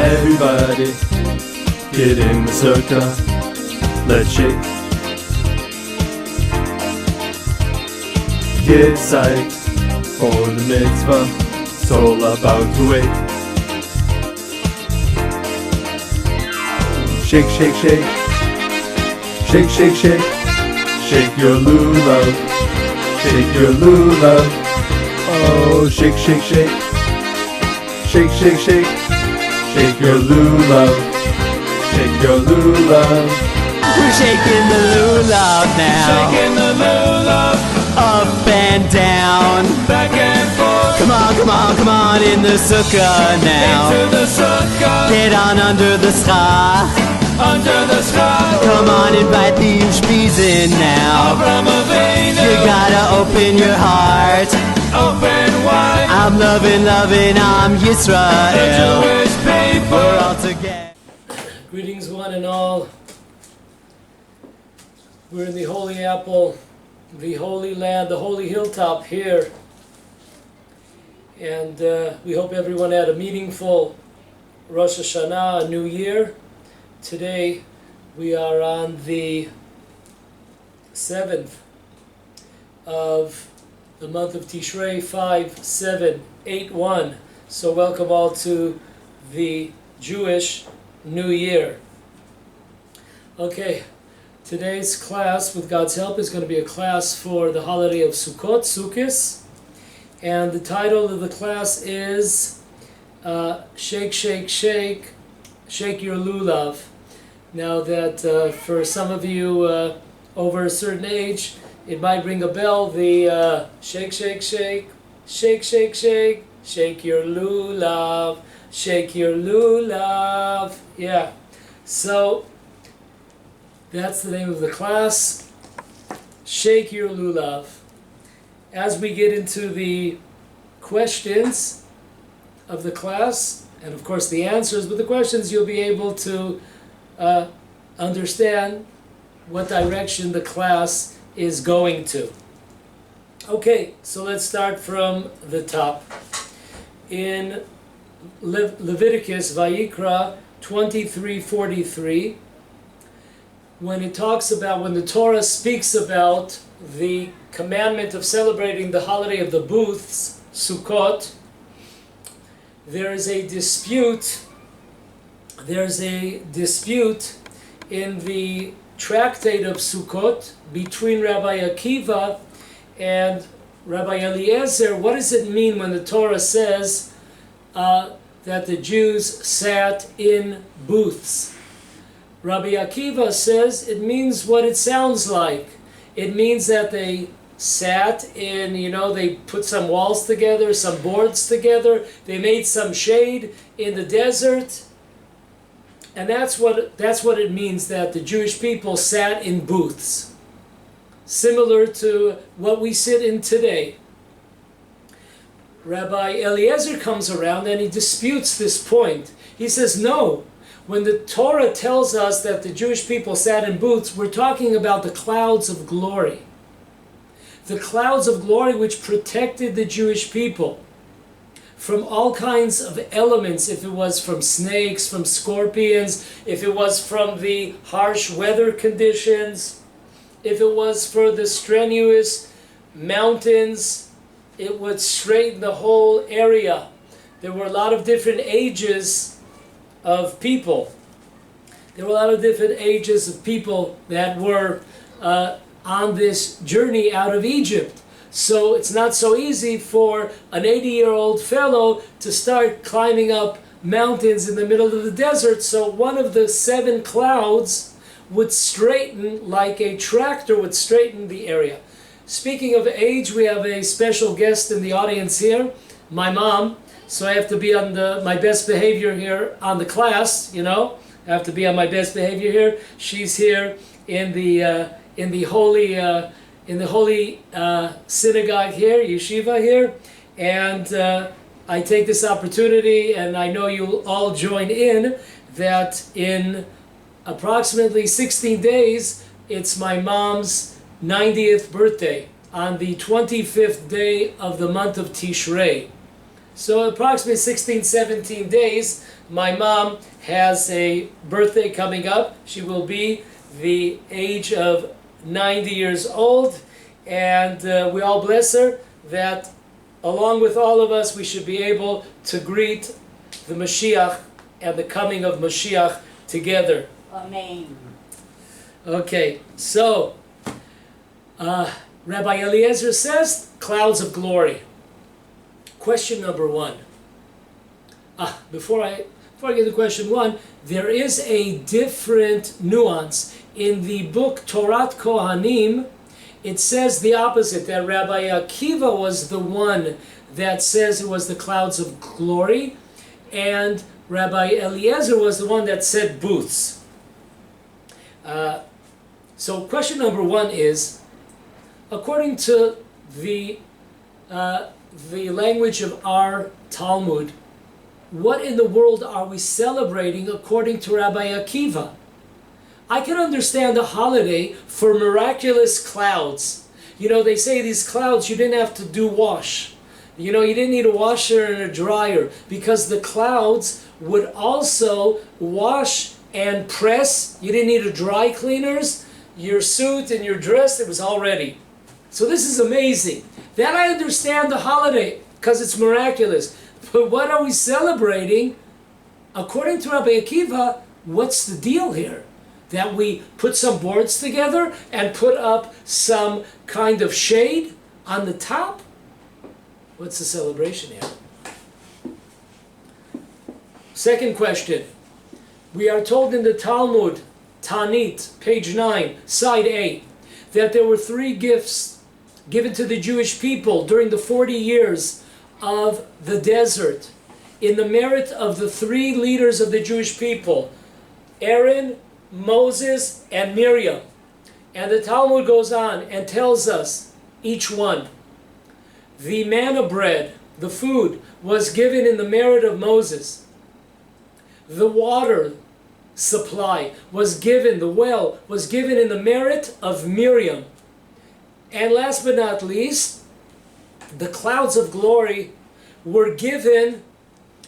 Everybody, get in the Sukkot. Let's shake. Get psyched for the mitzvah. It's all about to wait. Shake, shake, shake. Shake, shake, shake. Shake your Lulav. Shake your Lulav. Oh, shake, shake, shake. Shake, shake, shake. Shake your Lulav. Shake your Lulav. We're shaking the Lulav now. Shaking the Lulav. Up and down. Back and forth. Come on, come on, come on in the sukkah now. Into the Sukkot. Get on under the sky. Under the sky. Come on, invite the Ushpis in now. You gotta open your heart. Open wide. I'm loving, I'm Yisrael. The Jewish people. We're all together. Greetings one and all. We're in the Holy Apple, the Holy Land, the Holy Hilltop here. And we hope everyone had a meaningful Rosh Hashanah, a new year. Today we are on the 7th of the month of Tishrei, 5781. So welcome all to the Jewish New Year. Okay, today's class, with God's help, is going to be a class for the holiday of Sukkot, Sukkot. And the title of the class is Shake, Shake, Shake, Shake Your Lulav. Now that for some of you over a certain age, it might ring a bell, the shake, shake, shake, shake, shake, shake, shake your Lulav, shake your Lulav. Yeah, so that's the name of the class, Shake Your Lulav. As we get into the questions of the class, and of course the answers, but the questions, you'll be able to understand what direction the class is going to. Okay, so let's start from the top. In Leviticus, Vayikra 23:43, when it talks about, when the Torah speaks about the commandment of celebrating the holiday of the booths, Sukkot, there is a dispute. There's a dispute in the tractate of Sukkot between Rabbi Akiva and Rabbi Eliezer. What does it mean when the Torah says that the Jews sat in booths? Rabbi Akiva says it means what it sounds like. It means that they sat in, they put some walls together, some boards together, they made some shade in the desert, and that's what it means, that the Jewish people sat in booths, similar to what we sit in today. Rabbi Eliezer comes around and he disputes this point. He says, no, when the Torah tells us that the Jewish people sat in booths, we're talking about the clouds of glory. The clouds of glory which protected the Jewish people from all kinds of elements, if it was from snakes, from scorpions, if it was from the harsh weather conditions, if it was for the strenuous mountains, it would straighten the whole area. There were a lot of different ages of people. There were a lot of different ages of people that were on this journey out of Egypt. So it's not so easy for an 80-year-old fellow to start climbing up mountains in the middle of the desert. So one of the 7 clouds would straighten, like a tractor would straighten the area. Speaking of age, we have a special guest in the audience here, my mom. So I have to be on my best behavior here on the class, I have to be on my best behavior here. She's here in the holy synagogue here, yeshiva here, and I take this opportunity, and I know you'll all join in, that in approximately 16 days, it's my mom's 90th birthday, on the 25th day of the month of Tishrei. So approximately 16, 17 days, my mom has a birthday coming up. She will be the age of 90 years old, and we all bless her that along with all of us we should be able to greet the Mashiach and the coming of Mashiach together. Amen. Okay, so Rabbi Eliezer says, clouds of glory. Question number one. Before I get to question one, there is a different nuance. In the book Torah Kohanim, it says the opposite, that Rabbi Akiva was the one that says it was the clouds of glory, and Rabbi Eliezer was the one that said booths. So question number one is, according to the language of our Talmud, what in the world are we celebrating according to Rabbi Akiva? I can understand a holiday for miraculous clouds. You know, they say these clouds you didn't have to do wash. You know, you didn't need a washer and a dryer, because the clouds would also wash and press. You didn't need a dry cleaners. Your suit and your dress, it was all ready. So this is amazing. That I understand the holiday, because it's miraculous. But what are we celebrating? According to Rabbi Akiva, what's the deal here? That we put some boards together and put up some kind of shade on the top? What's the celebration here? Second question. We are told in the Talmud Taanit, page 9, side A, that there were 3 gifts given to the Jewish people during the 40 years of the desert in the merit of the 3 leaders of the Jewish people, Aaron, Moses, and Miriam. And the Talmud goes on and tells us each one. The manna bread, the food, was given in the merit of Moses. The water supply was given, the well was given in the merit of Miriam. And last but not least, the clouds of glory were given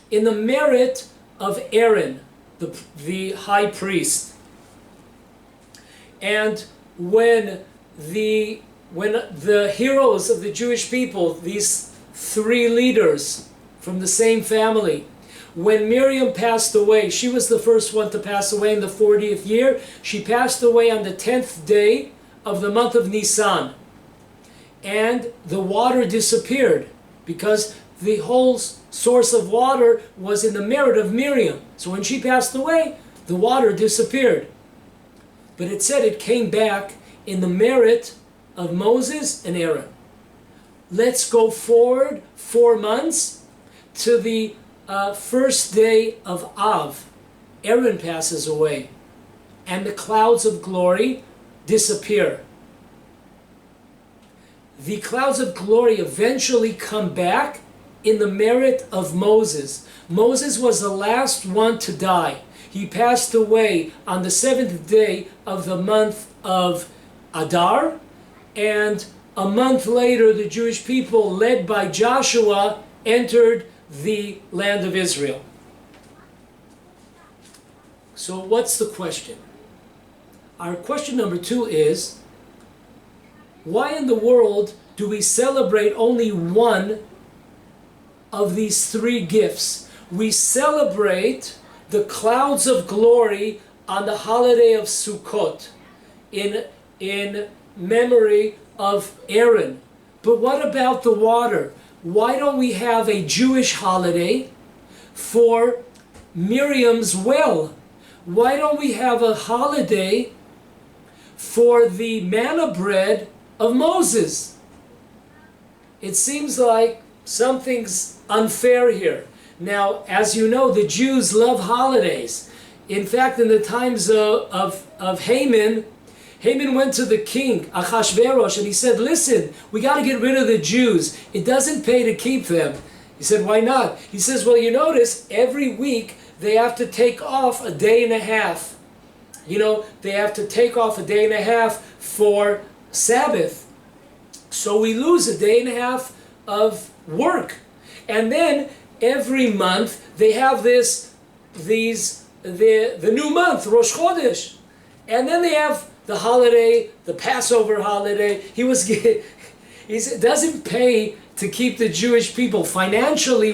in the merit of Aaron, the high priest. And when the heroes of the Jewish people, these 3 leaders from the same family, when Miriam passed away, she was the first one to pass away in the 40th year. She passed away on the 10th day of the month of Nissan. And the water disappeared because the whole source of water was in the merit of Miriam. So when she passed away, the water disappeared. But it said it came back in the merit of Moses and Aaron. Let's go forward 4 months to the first day of Av. Aaron passes away, and the clouds of glory disappear. The clouds of glory eventually come back in the merit of Moses. Moses was the last one to die. He passed away on the 7th day of the month of Adar, and a month later the Jewish people, led by Joshua, entered the land of Israel. So what's the question? Our question number 2 is, why in the world do we celebrate only one of these 3 gifts? We celebrate the clouds of glory on the holiday of Sukkot in memory of Aaron. But what about the water? Why don't we have a Jewish holiday for Miriam's well? Why don't we have a holiday for the manna bread of Moses? It seems like something's unfair here. Now, as you know, the Jews love holidays. In fact, in the times of Haman, Haman went to the king, Achashverosh, and he said, listen, we got to get rid of the Jews. It doesn't pay to keep them. He said, why not? He says, well, you notice every week they have to take off a day and a half. You know, they have to take off a day and a half for Sabbath. So we lose a day and a half of work. And then every month they have the new month, Rosh Chodesh. And then they have the holiday, the Passover holiday. It doesn't pay to keep the Jewish people financially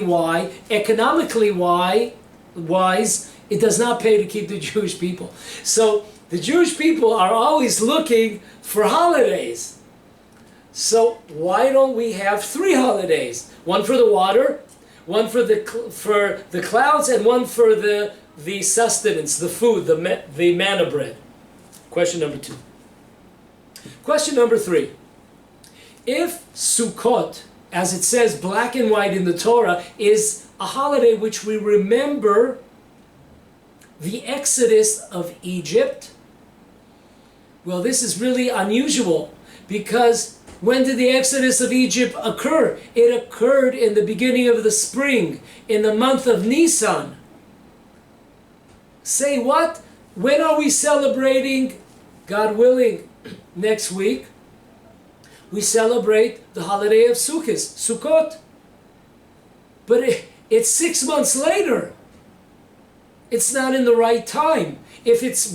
economically wise, it does not pay to keep the Jewish people. So the Jewish people are always looking for holidays. So why don't we have 3 holidays? One for the water, one for the clouds, and one for the sustenance, the food, the manna bread. Question number 2. Question number 3. If Sukkot, as it says black and white in the Torah, is a holiday which we remember the exodus of Egypt, well, this is really unusual, because when did the exodus of Egypt occur? It occurred in the beginning of the spring, in the month of Nissan. Say what? When are we celebrating? God willing, next week, we celebrate the holiday of Sukkot. But it's 6 months later. It's not in the right time. If it's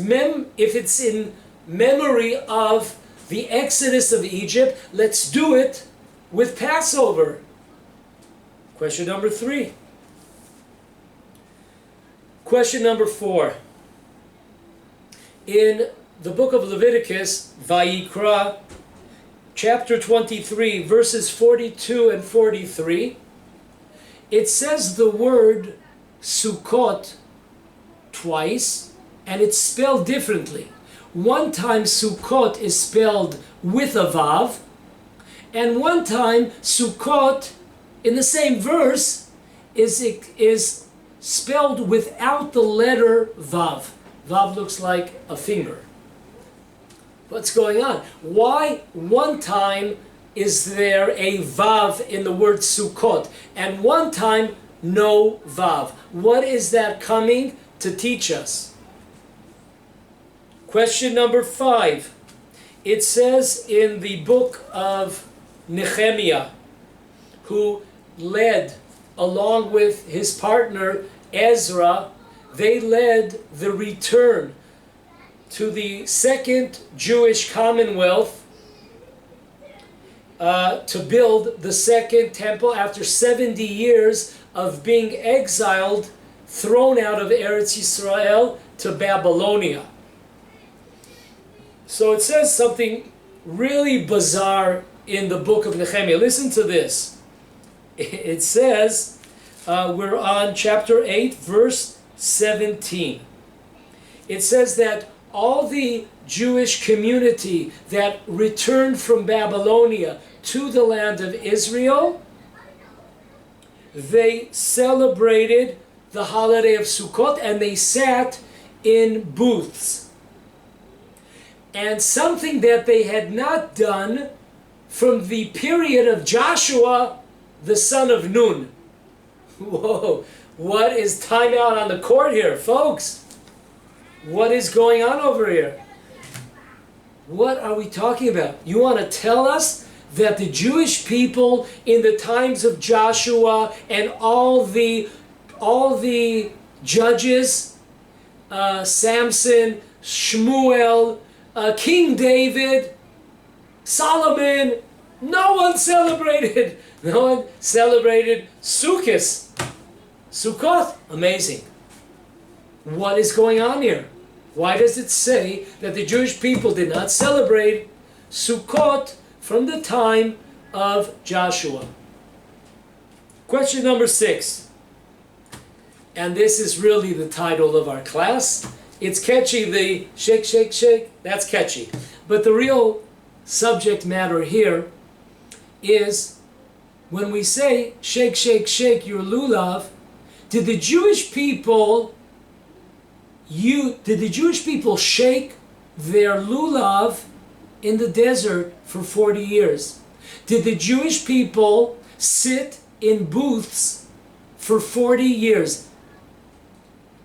in memory of the exodus of Egypt, let's do it with Passover. Question number 3. Question number 4. In the book of Leviticus, Vayikra, chapter 23, verses 42 and 43, it says the word Sukkot twice, and it's spelled differently. One time Sukkot is spelled with a Vav, and one time Sukkot, in the same verse, is spelled without the letter Vav. Vav looks like a finger. What's going on? Why one time is there a Vav in the word Sukkot, and one time no Vav? What is that coming to teach us? Question number 5. It says in the book of Nehemia, who led, along with his partner Ezra, they led the return to the second Jewish commonwealth to build the second temple after 70 years of being exiled, thrown out of Eretz Israel to Babylonia. So it says something really bizarre in the book of Nehemia. Listen to this. It says, we're on chapter 8, verse 17. It says that all the Jewish community that returned from Babylonia to the land of Israel, they celebrated the holiday of Sukkot, and they sat in booths. And something that they had not done from the period of Joshua, the son of Nun. Whoa, what is time out on the court here, folks? What is going on over here? What are we talking about? You want to tell us that the Jewish people in the times of Joshua and all the judges, Samson, Shmuel, King David, Solomon, no one celebrated Sukkot. Amazing. What is going on here? Why does it say that the Jewish people did not celebrate Sukkot from the time of Joshua? Question number 6. And this is really the title of our class. It's catchy, the shake, shake, shake, that's catchy. But the real subject matter here is when we say shake, shake, shake your lulav, did the Jewish people shake their lulav in the desert for 40 years? Did the Jewish people sit in booths for 40 years?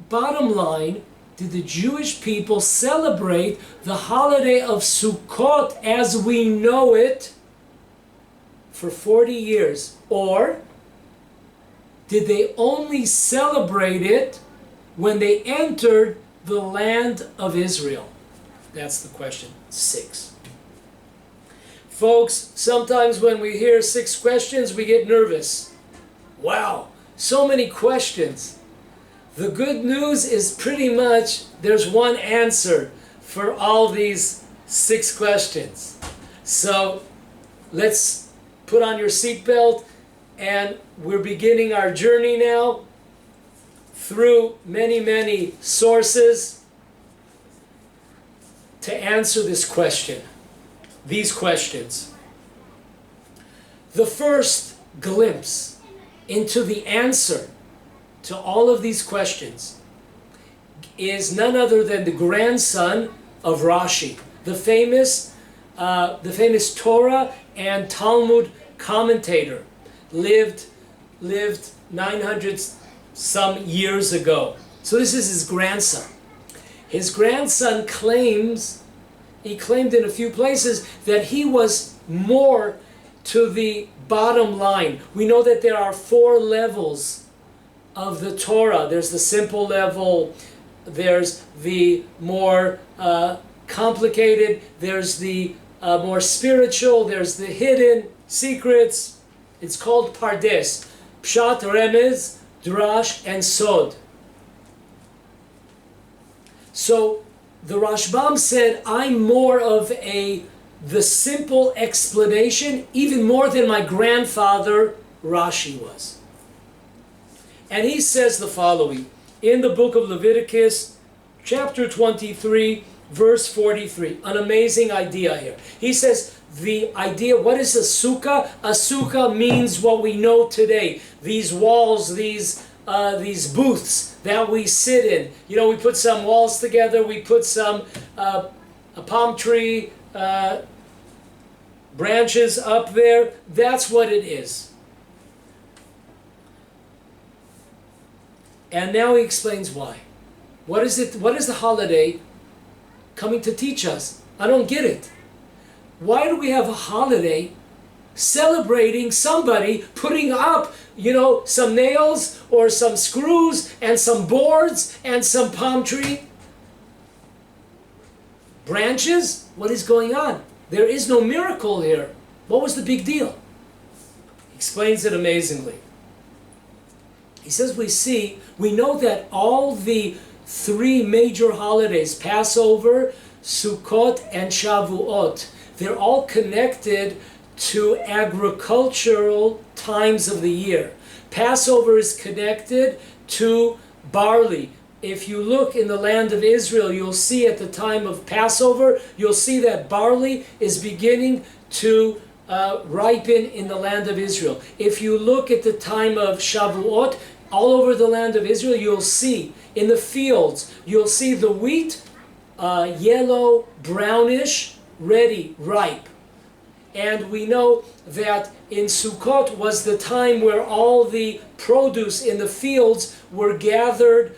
Bottom line, did the Jewish people celebrate the holiday of Sukkot as we know it for 40 years? Or did they only celebrate it when they entered the land of Israel? That's the question. 6. Folks, sometimes when we hear 6 questions, we get nervous. Wow, so many questions. The good news is pretty much there's one answer for all these 6 questions. So let's put on your seatbelt, and we're beginning our journey now through many, many sources to answer this question, these questions. The first glimpse into the answer to all of these questions is none other than the grandson of Rashi, the famous Torah and Talmud commentator, lived 900 some years ago. So this is his grandson. His grandson claimed in a few places that he was more to the bottom line. We know that there are 4 levels of the Torah. There's the simple level, there's the more complicated, there's the more spiritual, there's the hidden secrets. It's called Pardes, Pshat, Remez, Drash, and Sod. So the Rashbam said, I'm more of the simple explanation, even more than my grandfather Rashi was. And he says the following, in the book of Leviticus, chapter 23, verse 43, an amazing idea here. He says, the idea, what is a sukkah? A sukkah means what we know today. These walls, these booths that we sit in. You know, we put some walls together, we put some a palm tree branches up there. That's what it is. And now he explains why. What is it? What is the holiday coming to teach us? I don't get it. Why do we have a holiday celebrating somebody putting up, some nails or some screws and some boards and some palm tree branches? What is going on? There is no miracle here. What was the big deal? He explains it amazingly. He says we know that all the 3 major holidays, Passover, Sukkot, and Shavuot, they're all connected to agricultural times of the year. Passover is connected to barley. If you look in the land of Israel, you'll see at the time of Passover, you'll see that barley is beginning to ripen in the land of Israel. If you look at the time of Shavuot, all over the land of Israel, you'll see in the fields, you'll see the wheat, yellow, brownish, ready, ripe. And we know that in Sukkot was the time where all the produce in the fields were taken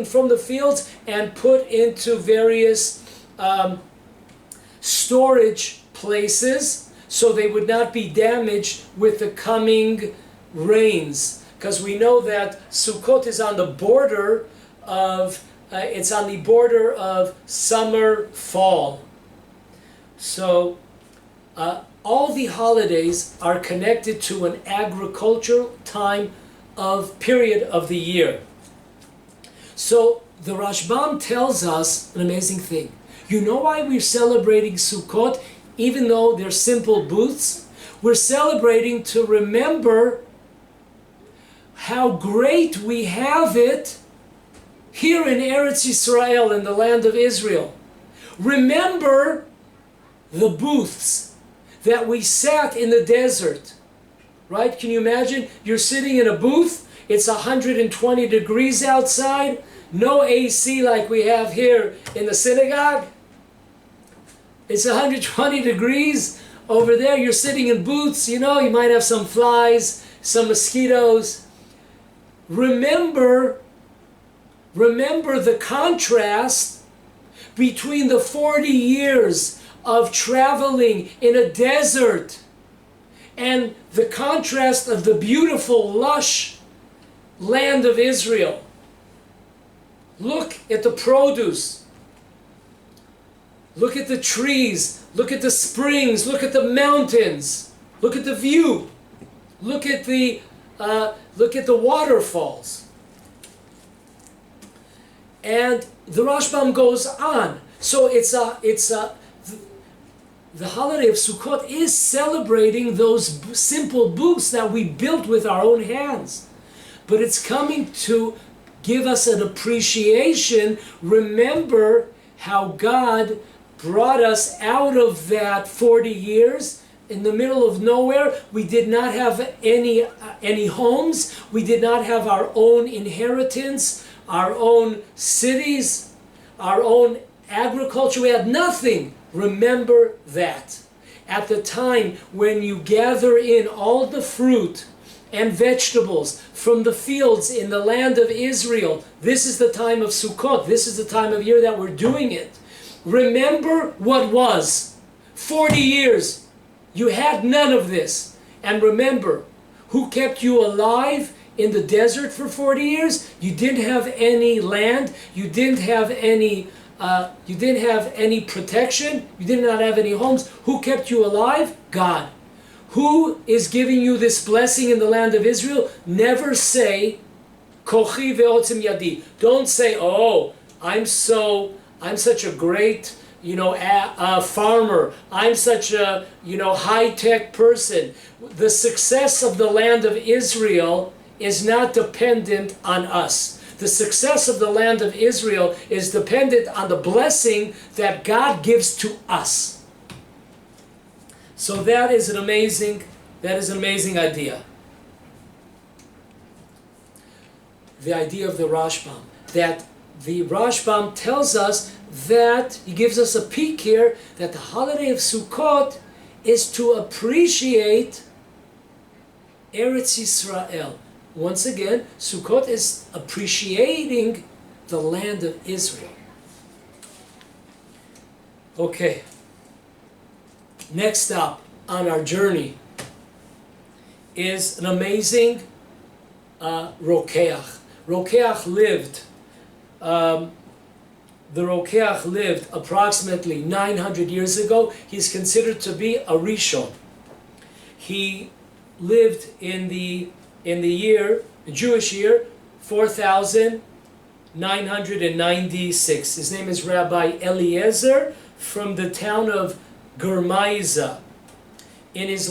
from the fields and put into various storage places so they would not be damaged with the coming rains. Because we know that Sukkot is on the border of summer, fall. So all the holidays are connected to an agricultural period of the year. So the Rashbam tells us an amazing thing. You know why we're celebrating Sukkot, even though they're simple booths? We're celebrating to remember how great we have it here in Eretz Israel, in the land of Israel. Remember the booths that we sat in the desert, right? Can you imagine? You're sitting in a booth, it's 120 degrees outside, no AC like we have here in the synagogue. It's 120 degrees over there, you're sitting in booths, you might have some flies, some mosquitoes. Remember the contrast between the 40 years of traveling in a desert and the contrast of the beautiful, lush land of Israel. Look at the produce. Look at the trees. Look at the springs. Look at the mountains. Look at the view. Look at the waterfalls. And the Rashbam goes on. So the holiday of Sukkot is celebrating those simple booths that we built with our own hands. But it's coming to give us an appreciation. Remember how God brought us out of that 40 years in the middle of nowhere. We did not have any homes. We did not have our own inheritance, our own cities, our own agriculture. We had nothing. Remember that. At the time when you gather in all the fruit and vegetables from the fields in the land of Israel, this is the time of Sukkot. This is the time of year that we're doing it. Remember what was. 40 years. You had none of this. And remember, who kept you alive in the desert for 40 years? You didn't have any land. You didn't have any protection. You did not have any homes. Who kept you alive? God. Who is giving you this blessing in the land of Israel? Never say, Kochi ve'otzim yadi. Don't say, oh, I'm such a great, farmer. I'm such a, high-tech person. The success of the land of Israel is not dependent on us. The success of the land of Israel is dependent on the blessing that God gives to us. So that is an amazing idea. The idea of the Rashbam, that the Rashbam tells us that, he gives us a peek here, that the holiday of Sukkot is to appreciate Eretz Israel. Once again, Sukkot is appreciating the land of Israel. Okay. Next up on our journey is an amazing Rokeach. Rokeach lived, the Rokeach lived approximately 900 years ago. He's considered to be a Rishon. He lived in the Jewish year 4996. His name is Rabbi Eliezer from the town of Germaiza. In his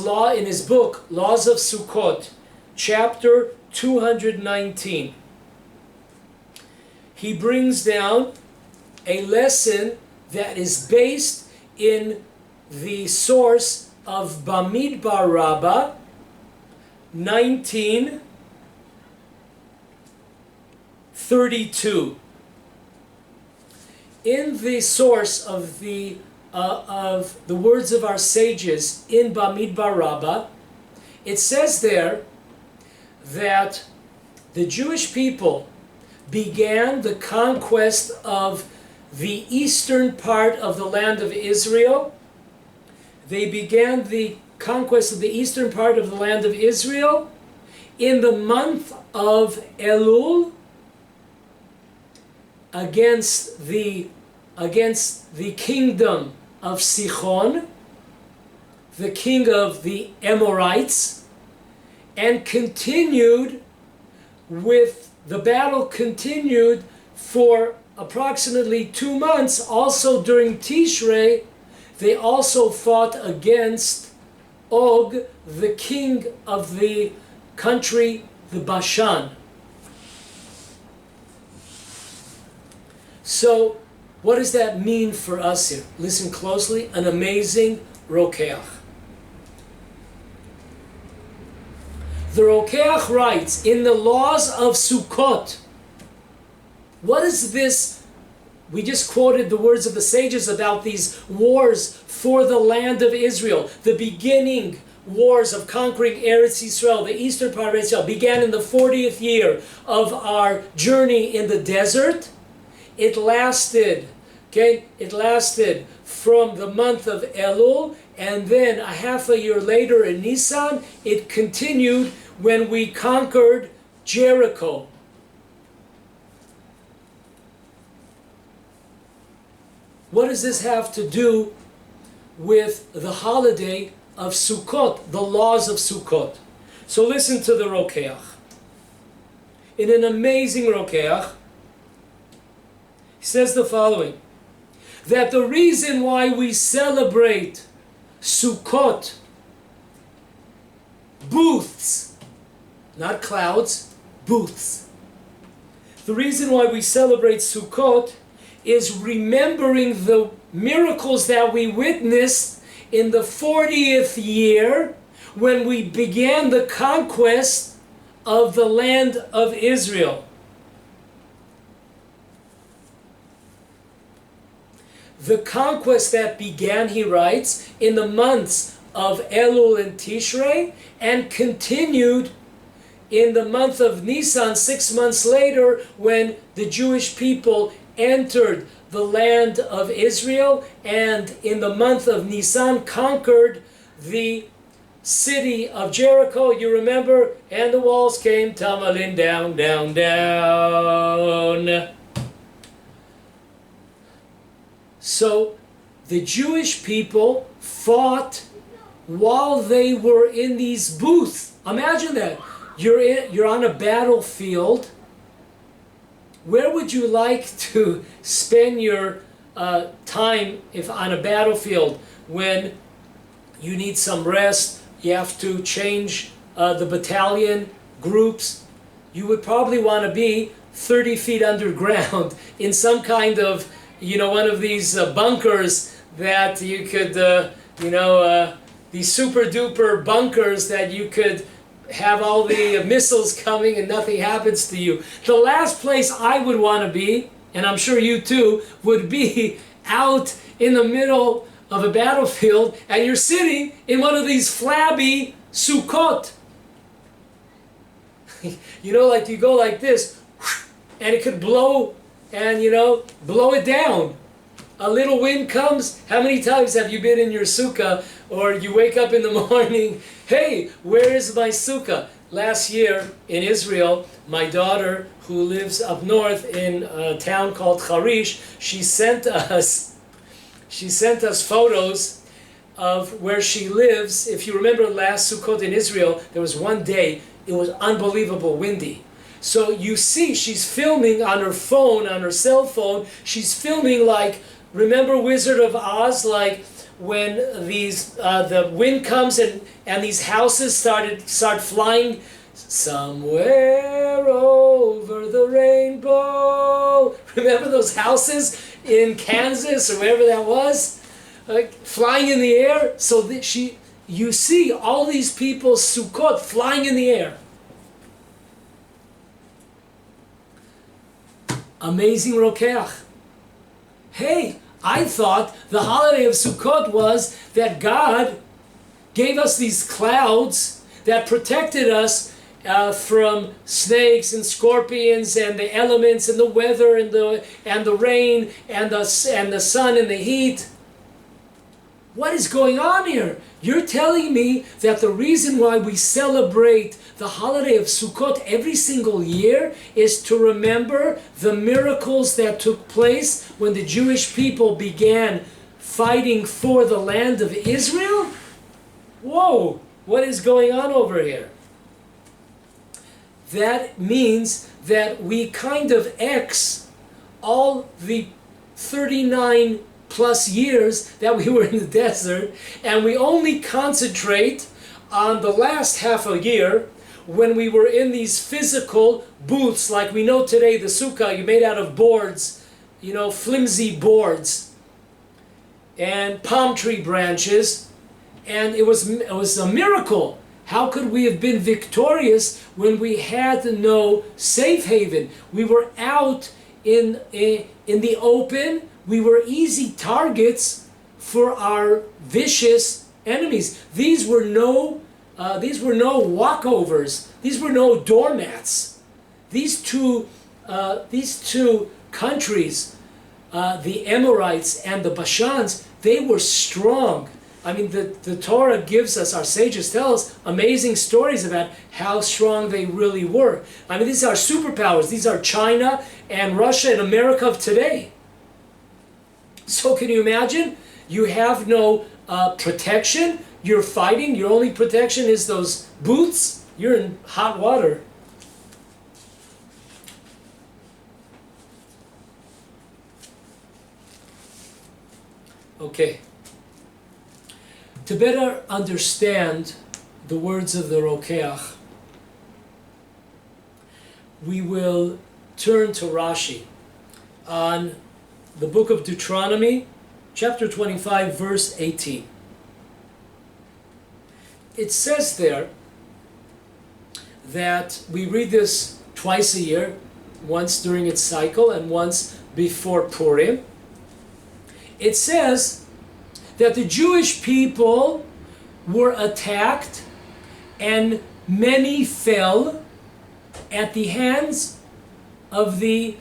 book, Laws of Sukkot, chapter 219, he brings down a lesson that is based in the source of Bamidbar Rabbah 1932. In the source of the words of our sages in Bamidbar Rabbah, it says there that the Jewish people began the conquest of the eastern part of the land of Israel. They began the conquest of the eastern part of the land of Israel in the month of Elul against the kingdom of Sichon, the king of the Amorites, and the battle continued for approximately 2 months. Also during Tishrei, they also fought against Og, the king of the country, the Bashan. So, what does that mean for us here? Listen closely. An amazing Rokeach. The Rokeach writes, in the laws of Sukkot, what is this? We just quoted the words of the sages about these wars for the land of Israel. The beginning wars of conquering Eretz Israel, the eastern part of Israel, began in the 40th year of our journey in the desert. It lasted from the month of Elul, and then a half a year later in Nissan, it continued when we conquered Jericho. What does this have to do with the holiday of Sukkot, the laws of Sukkot? So listen to the Rokeach. In an amazing Rokeach, he says the following, that the reason why we celebrate Sukkot, booths, not clouds, booths. The reason why we celebrate Sukkot is remembering the miracles that we witnessed in the 40th year when we began the conquest of the land of Israel. The conquest that began, he writes, in the months of Elul and Tishrei and continued in the month of Nissan 6 months later when the Jewish people entered the land of Israel and in the month of Nissan conquered the city of Jericho. You remember? And the walls came tumbling down, down, down. So the Jewish people fought while they were in these booths. Imagine that. You're on a battlefield. Where would you like to spend your time if on a battlefield when you need some rest, you have to change the battalion groups? You would probably want to be 30 feet underground in some kind of, one of these bunkers that you could, these super duper bunkers that you could have all the missiles coming and nothing happens to you. The last place I would want to be, and I'm sure you too, would be out in the middle of a battlefield and you're sitting in one of these flabby Sukkot. Like you go like this and it could blow and, blow it down. A little wind comes. How many times have you been in your sukkah or you wake up in the morning, hey, where is my sukkah? Last year in Israel, my daughter, who lives up north in a town called Harish, she sent us photos of where she lives. If you remember last Sukkot in Israel, there was one day, it was unbelievable windy. So you see, she's filming on her phone, on her cell phone, she's filming like, remember Wizard of Oz, like when the wind comes and these houses start flying somewhere over the rainbow. Remember those houses in Kansas or wherever that was, like flying in the air? So you see all these people Sukkot flying in the air. Amazing Rokeach. Hey, I thought the holiday of Sukkot was that God gave us these clouds that protected us from snakes and scorpions and the elements and the weather and the rain and the sun and the heat. What is going on here? You're telling me that the reason why we celebrate the holiday of Sukkot every single year is to remember the miracles that took place when the Jewish people began fighting for the land of Israel? Whoa, what is going on over here? That means that we kind of X all the 39 plus years that we were in the desert, and we only concentrate on the last half a year when we were in these physical booths, like we know today, the sukkah, you made out of boards, flimsy boards and palm tree branches, and it was a miracle. How could we have been victorious when we had no safe haven? We were out in the open. We were easy targets for our vicious enemies. These were no walkovers. These were no doormats. These two countries, the Amorites and the Bashans, they were strong. I mean, the Torah gives us, our sages tell us, amazing stories about how strong they really were. I mean, these are superpowers. These are China and Russia and America of today. So can you imagine? You have no protection. You're fighting. Your only protection is those boots. You're in hot water. Okay. To better understand the words of the Rokeach, we will turn to Rashi on the book of Deuteronomy, chapter 25, verse 18. It says there that we read this twice a year, once during its cycle and once before Purim. It says that the Jewish people were attacked and many fell at the hands of the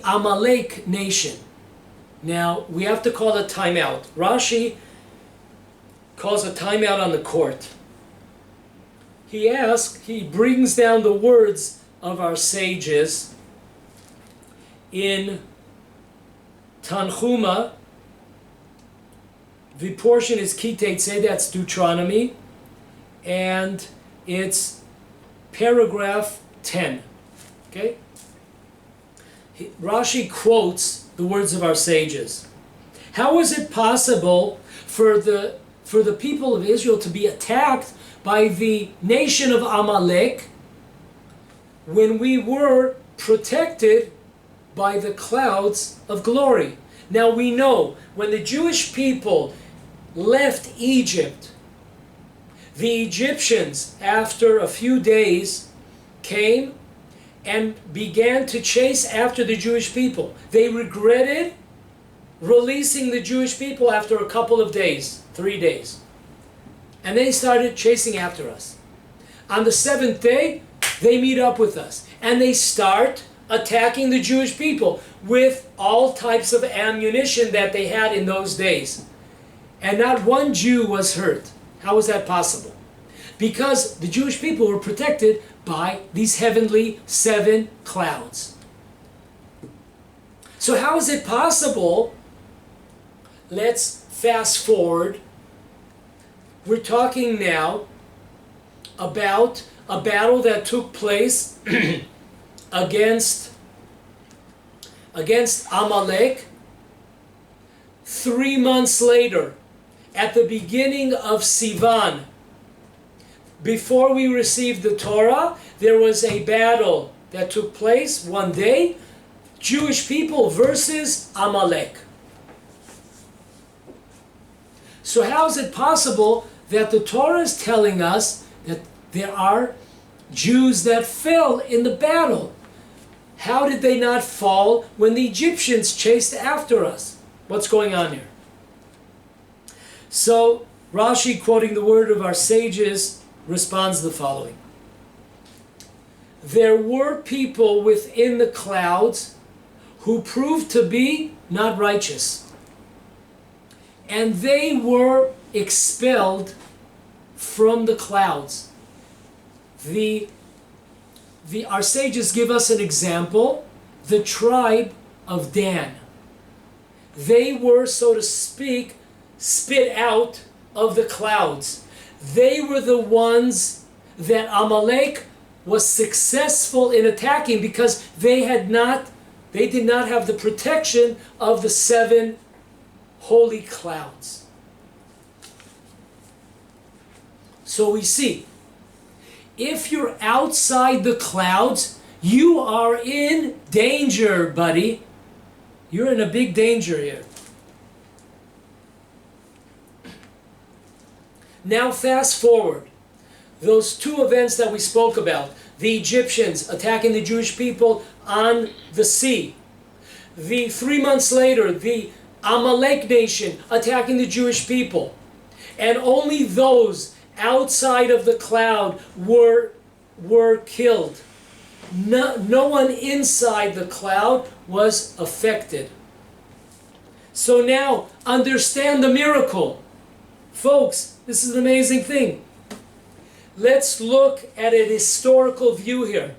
Amalek nation. Now, we have to call a timeout. Rashi calls a timeout on the court. He brings down the words of our sages in Tanchuma. The portion is Kitetse, that's Deuteronomy, and it's paragraph 10. Okay? Rashi quotes the words of our sages. How is it possible for the people of Israel to be attacked by the nation of Amalek when we were protected by the clouds of glory? Now we know when the Jewish people left Egypt, the Egyptians, after a few days, came and began to chase after the Jewish people. They regretted releasing the Jewish people after a couple of days, 3 days. And they started chasing after us. On the 7th day, they meet up with us. And they start attacking the Jewish people with all types of ammunition that they had in those days. And not one Jew was hurt. How is that possible? Because the Jewish people were protected by these heavenly 7 clouds. So how is it possible? Let's fast forward. We're talking now about a battle that took place against Amalek 3 months later, at the beginning of Sivan. Before we received the Torah, there was a battle that took place one day, Jewish people versus Amalek. So how is it possible that the Torah is telling us that there are Jews that fell in the battle? How did they not fall when the Egyptians chased after us? What's going on here? So Rashi, quoting the word of our sages, responds the following. There were people within the clouds who proved to be not righteous. And they were expelled from the clouds. Our sages give us an example, the tribe of Dan. They were, so to speak, spit out of the clouds. They were the ones that Amalek was successful in attacking because they did not have the protection of the 7 holy clouds. So we see, if you're outside the clouds, you are in danger, buddy. You're in a big danger here. Now fast forward. Those 2 events that we spoke about, the Egyptians attacking the Jewish people on the sea. The 3 months later, the Amalek nation attacking the Jewish people. And only those outside of the cloud were killed. No one inside the cloud was affected. So now, understand the miracle. Folks, this is an amazing thing. Let's look at an historical view here.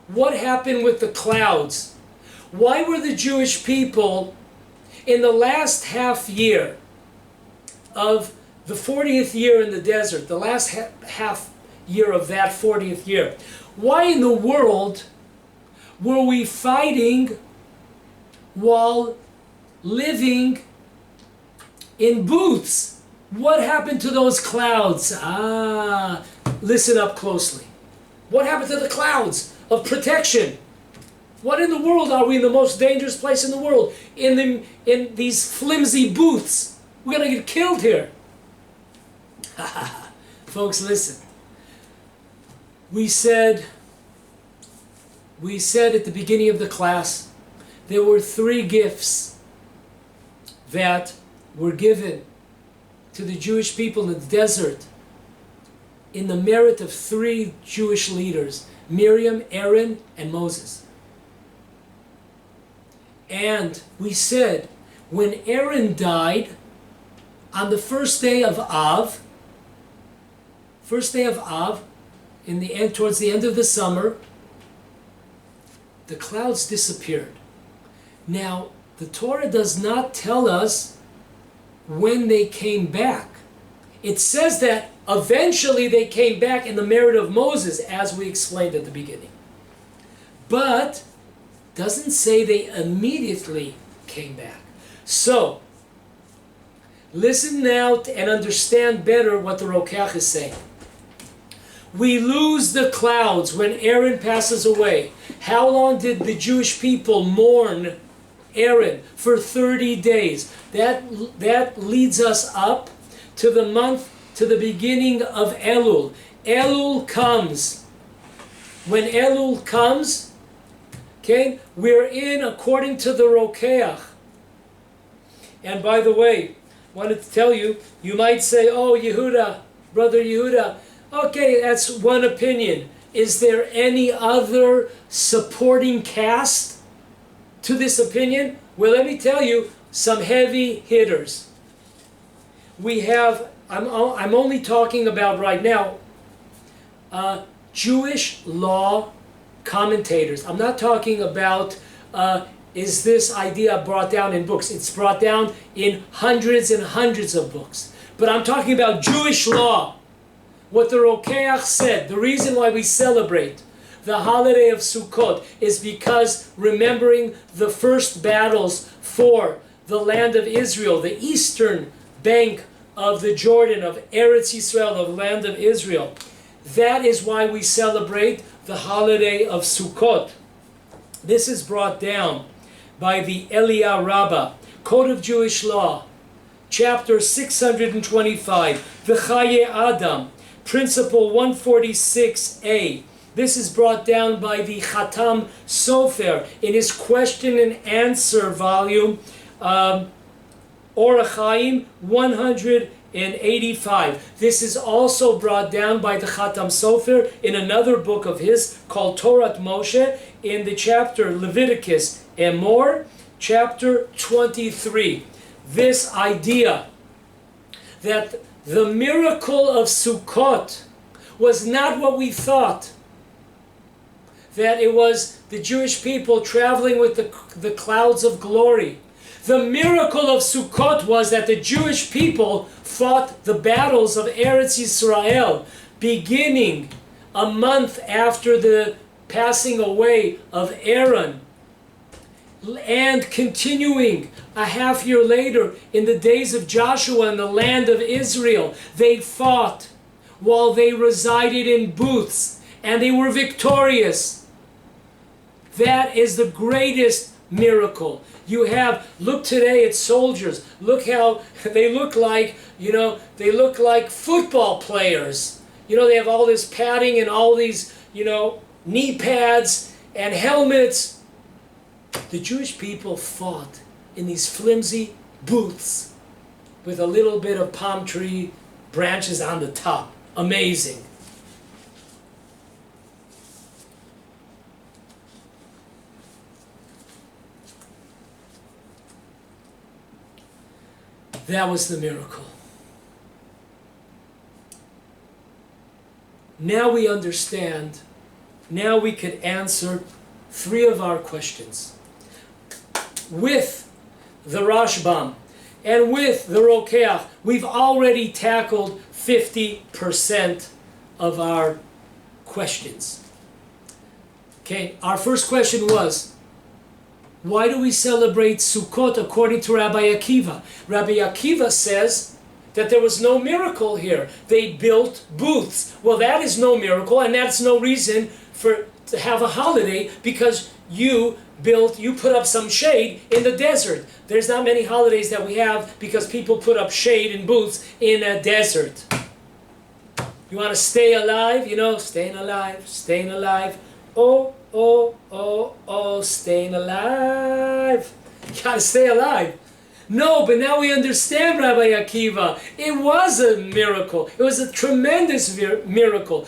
What happened with the clouds? Why were the Jewish people in the last half year of the 40th year in the desert, the last half year of that 40th year, why in the world were we fighting while living in booths? What happened to those clouds? Listen up closely. What happened to the clouds of protection? What in the world are we in the most dangerous place in the world? In these flimsy booths. We're going to get killed here. Folks, listen. We said at the beginning of the class, there were 3 gifts that were given to the Jewish people in the desert in the merit of 3 Jewish leaders, Miriam, Aaron, and Moses. And we said, when Aaron died, on the first day of Av, in the end, towards the end of the summer, the clouds disappeared. Now, the Torah does not tell us when they came back. It says that eventually they came back in the merit of Moses, as we explained at the beginning. But doesn't say they immediately came back. So, listen now and understand better what the Rokeach is saying. We lose the clouds when Aaron passes away. How long did the Jewish people mourn Aaron? For 30 days. That leads us up to the beginning of Elul. Elul comes. When Elul comes, okay, we're in according to the Rokeach. And by the way, I wanted to tell you, you might say, oh, Yehuda, Brother Yehuda, okay, that's one opinion. Is there any other supporting cast to this opinion? Well, let me tell you some heavy hitters. We have, I'm only talking about right now, Jewish law commentators. I'm not talking about, is this idea brought down in books? It's brought down in hundreds and hundreds of books. But I'm talking about Jewish law. What the Rokeach said, the reason why we celebrate the holiday of Sukkot is because remembering the first battles for the land of Israel, the eastern bank of the Jordan, of Eretz Israel, of the land of Israel. That is why we celebrate the holiday of Sukkot. This is brought down by the Eliyahu Rabbah, Code of Jewish Law, chapter 625, V'chaye Adam, Principle 146a. This is brought down by the Chatam Sofer in his question and answer volume, Orach Chaim 185. This is also brought down by the Chatam Sofer in another book of his called Torah Moshe in the chapter Leviticus Emor, chapter 23. This idea that the miracle of Sukkot was not what we thought. That it was the Jewish people traveling with the clouds of glory. The miracle of Sukkot was that the Jewish people fought the battles of Eretz Israel, beginning a month after the passing away of Aaron, and continuing a half year later in the days of Joshua in the land of Israel. They fought while they resided in booths, and they were victorious. That is the greatest miracle. You have, look today at soldiers. Look how they look like, they look like football players. They have all this padding and all these, knee pads and helmets. The Jewish people fought in these flimsy booths with a little bit of palm tree branches on the top. Amazing. That was the miracle. Now we understand. Now we could answer 3 of our questions. With the Rashbam and with the Rokeach, we've already tackled 50% of our questions. Okay, our first question was, why do we celebrate Sukkot according to Rabbi Akiva? Rabbi Akiva says that there was no miracle here. They built booths. Well, that is no miracle, and that's no reason to have a holiday, because you put up some shade in the desert. There's not many holidays that we have because people put up shade in booths in a desert. You want to stay alive? You know, staying alive, staying alive. Oh, oh, oh, oh, staying alive. You gotta stay alive. No, but now we understand, Rabbi Akiva. It was a miracle. It was a tremendous miracle.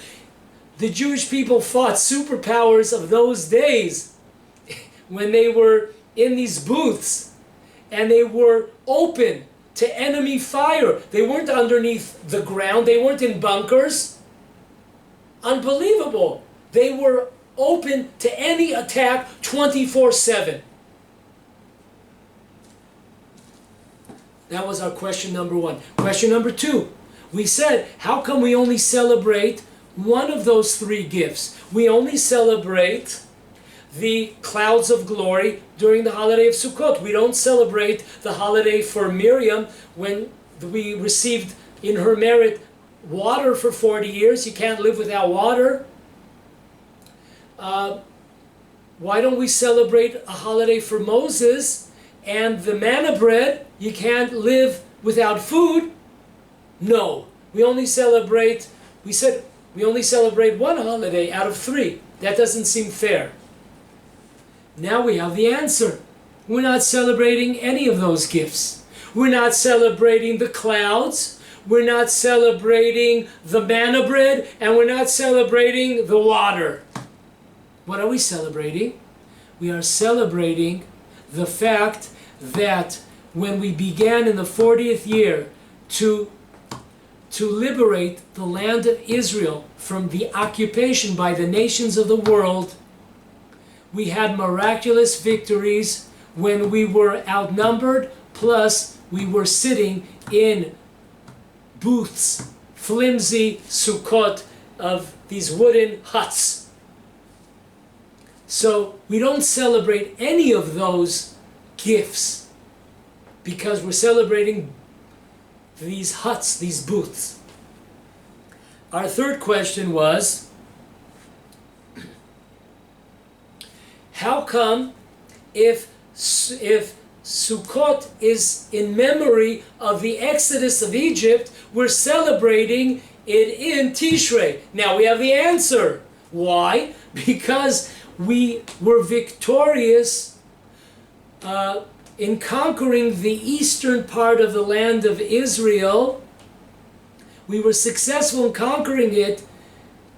The Jewish people fought superpowers of those days when they were in these booths and they were open to enemy fire. They weren't underneath the ground. They weren't in bunkers. Unbelievable. They were open to any attack 24/7. That was our question number 1. Question number 2. We said, how come we only celebrate one of those 3 gifts? We only celebrate the clouds of glory during the holiday of Sukkot. We don't celebrate the holiday for Miriam when we received in her merit water for 40 years. You can't live without water. Why don't we celebrate a holiday for Moses and the manna bread? You can't live without food. No, we only celebrate, we said we only celebrate one holiday out of 3. That doesn't seem fair. Now we have the answer. We're not celebrating any of those gifts. We're not celebrating the clouds. We're not celebrating the manna bread. And we're not celebrating the water. What are we celebrating? We are celebrating the fact that when we began in the 40th year to liberate the land of Israel from the occupation by the nations of the world, we had miraculous victories when we were outnumbered, plus we were sitting in booths, flimsy sukkot of these wooden huts. So we don't celebrate any of those gifts because we're celebrating these huts, these booths. Our third question was, how come if Sukkot is in memory of the exodus of Egypt, we're celebrating it in Tishrei? Now we have the answer. Why? Because we were victorious in conquering the eastern part of the land of Israel. We were successful in conquering it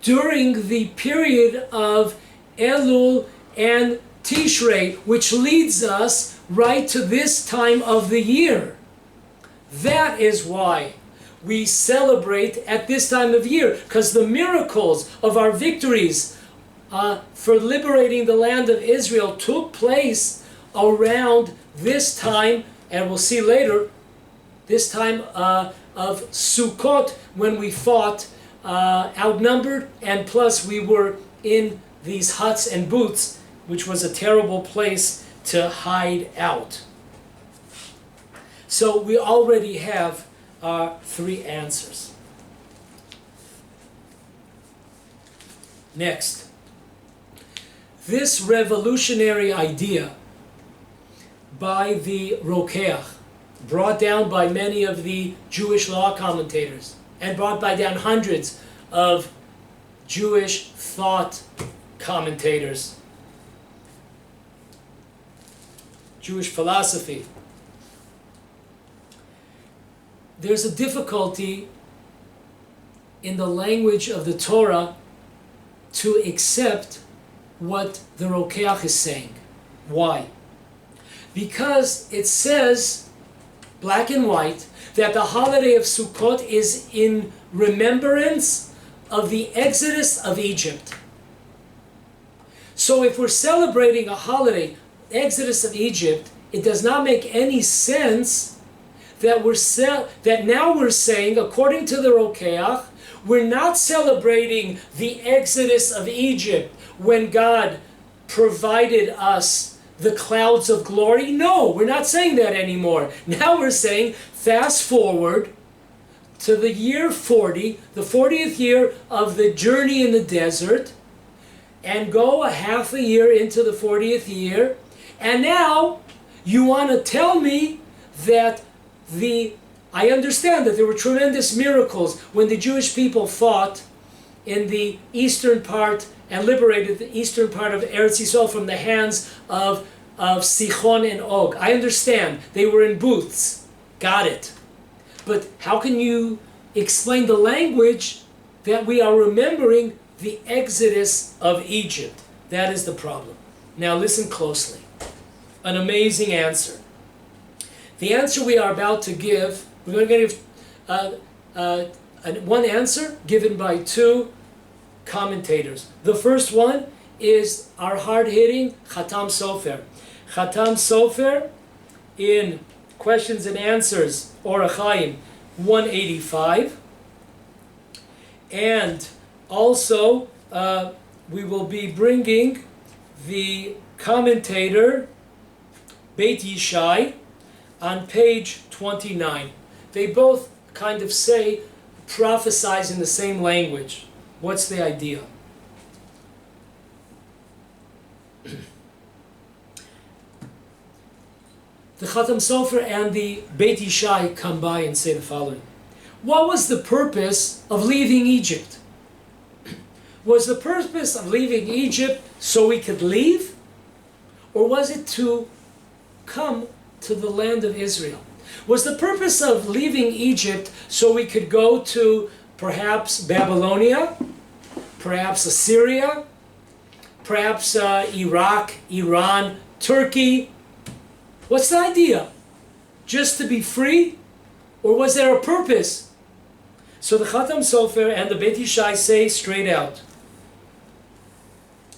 during the period of Elul and Tishrei, which leads us right to this time of the year. That is why we celebrate at this time of year, because the miracles of our victories for liberating the land of Israel took place around this time, and we'll see later, this time of Sukkot, when we fought outnumbered, and plus we were in these huts and booths, which was a terrible place to hide out. So we already have our 3 answers. Next, this revolutionary idea by the Rokeach, brought down by many of the Jewish law commentators, and brought by down hundreds of Jewish thought commentators, Jewish philosophy. There's a difficulty in the language of the Torah to accept what the Rokeach is saying. Why? Because it says black and white, that the holiday of Sukkot is in remembrance of the exodus of Egypt. So if we're celebrating a holiday, Exodus of Egypt, it does not make any sense that now we're saying, according to the Rokeach, we're not celebrating the Exodus of Egypt when God provided us the clouds of glory. No, we're not saying that anymore. Now we're saying, fast forward to the year 40, the 40th year of the journey in the desert, and go a half a year into the 40th year, and now you want to tell me that I understand that there were tremendous miracles when the Jewish people fought in the eastern part and liberated the eastern part of Eretz Israel from the hands of Sichon and Og. I understand. They were in booths. Got it. But how can you explain the language that we are remembering the exodus of Egypt? That is the problem. Now listen closely. An amazing answer. The answer we are about to give, we're going to give one answer given by two commentators. The first one is our hard-hitting Khatam Sofer. Khatam Sofer in Questions and Answers, Orach Chaim 185. And also, we will be bringing the commentator Beit Yishai on page 29. They both kind of prophesize in the same language. What's the idea? The Khatam Sofer and the Beit Yishai come by and say the following. What was the purpose of leaving Egypt? Was the purpose of leaving Egypt so we could leave? Or was it to come to the land of Israel? Was the purpose of leaving Egypt so we could go to perhaps Babylonia, perhaps Assyria, perhaps Iraq, Iran, Turkey? What's the idea? Just to be free? Or was there a purpose? So the Khatam Sofer and the Beit Yishai say straight out,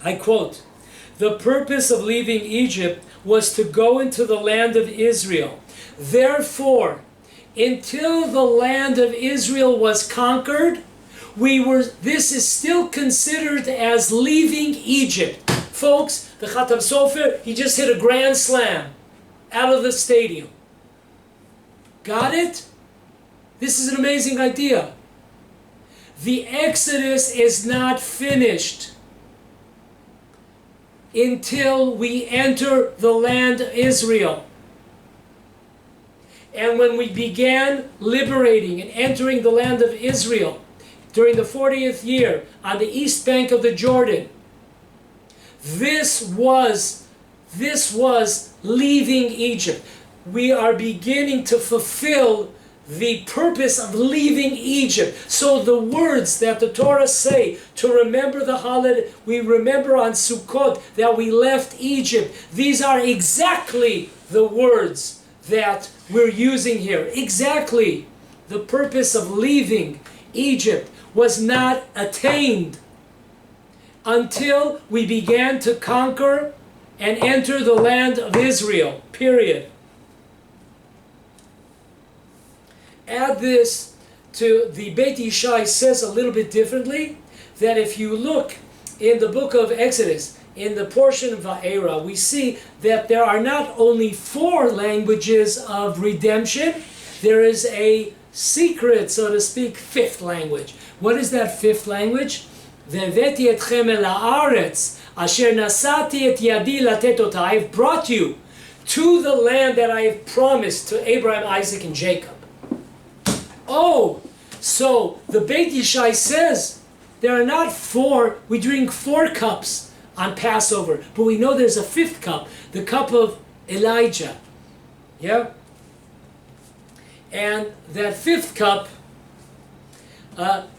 I quote, "The purpose of leaving Egypt was to go into the land of Israel. Therefore, until the land of Israel was conquered, this is still considered as leaving Egypt." Folks, the Khatam Sofer, he just hit a grand slam out of the stadium. Got it? This is an amazing idea. The Exodus is not finished until we enter the land of Israel. And when we began liberating and entering the land of Israel during the 40th year on the east bank of the Jordan, this was leaving Egypt. We are beginning to fulfill the purpose of leaving Egypt. So the words that the Torah say to remember the holiday, we remember on Sukkot that we left Egypt. These are exactly the words that we're using here. Exactly. The purpose of leaving Egypt was not attained until we began to conquer and enter the land of Israel. Period. Add this to the Beit Yishai says a little bit differently, that if you look in the book of Exodus, in the portion of Va'era, we see that there are not only 4 languages of redemption, there is a secret, so to speak, 5th language. What is that 5th language? Ve'eveti etchem el haaretz asher nasati et yadi latet ota. I have brought you to the land that I have promised to Abraham, Isaac, and Jacob. Oh, so the Beit Yishai says there are not 4, we drink 4 cups on Passover, but we know there's a 5th cup, the cup of Elijah. Yeah? And that 5th cup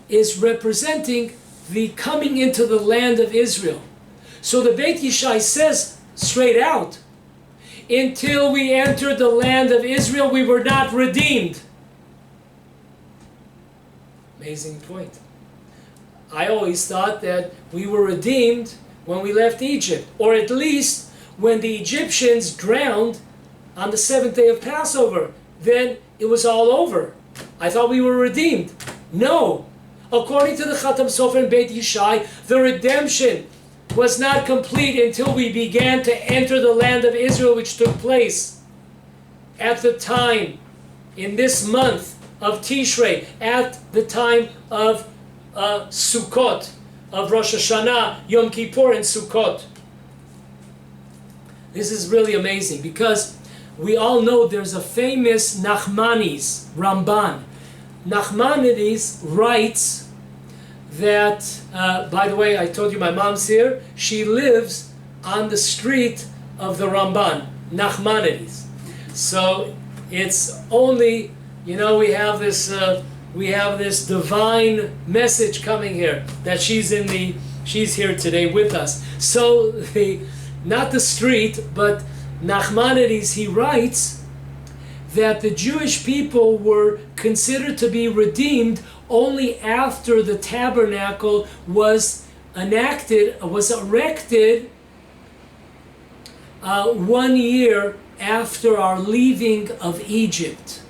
is representing the coming into the land of Israel. So the Beit Yishai says straight out, until we entered the land of Israel, we were not redeemed. Amazing point. I always thought that we were redeemed when we left Egypt, or at least when the Egyptians drowned on the 7th day of Passover. Then it was all over. I thought we were redeemed. No. According to the Khatam Sofer and Beit Yishai, the redemption was not complete until we began to enter the land of Israel, which took place at the time, in this month of Tishrei, at the time of Sukkot, of Rosh Hashanah, Yom Kippur, and Sukkot. This is really amazing because we all know there's a famous Nachmanides, Ramban. Nachmanides writes that, by the way, I told you my mom's here, she lives on the street of the Ramban, Nachmanides. So it's only, you know, we have this divine message coming here that she's here today with us. So not the street, but Nachmanides, he writes that the Jewish people were considered to be redeemed only after the tabernacle was erected 1 year after our leaving of Egypt.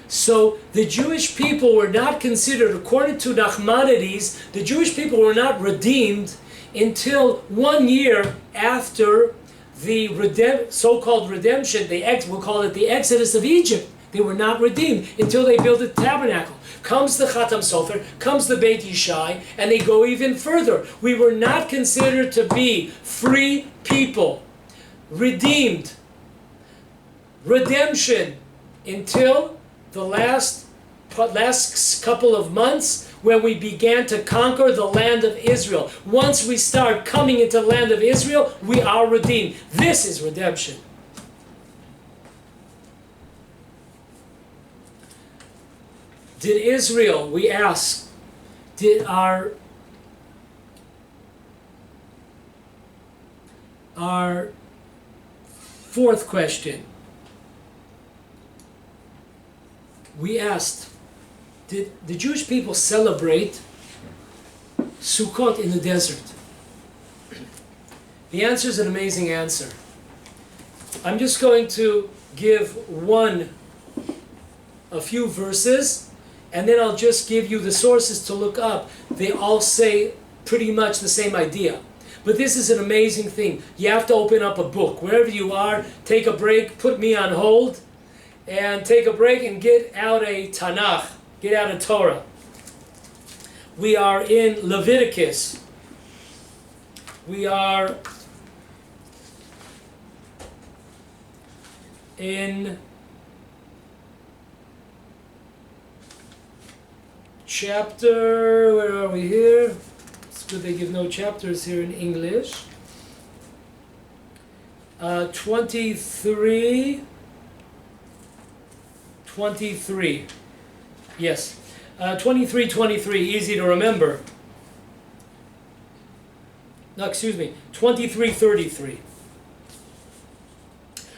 So the Jewish people were not considered, according to Nachmanides, the Jewish people were not redeemed until 1 year after the so-called redemption, we'll call it the Exodus of Egypt. They were not redeemed until they built the tabernacle. Comes the Khatam Sofer, comes the Beit Yishai, and they go even further. We were not considered to be free people, redeemed, redemption, until the last couple of months when we began to conquer the land of Israel. Once we start coming into the land of Israel, we are redeemed. This is redemption. Did Israel, we ask, did our fourth question, we asked, did the Jewish people celebrate Sukkot in the desert? The answer is an amazing answer. I'm just going to give a few verses, and then I'll just give you the sources to look up. They all say pretty much the same idea. But this is an amazing thing. You have to open up a book. Wherever you are, take a break, put me on hold, and take a break and get out a Tanakh, get out a Torah. We are in Leviticus. We are in chapter, where are we here? It's good they give no chapters here in English. 23. Yes. 23, easy to remember. No, excuse me. 23:33.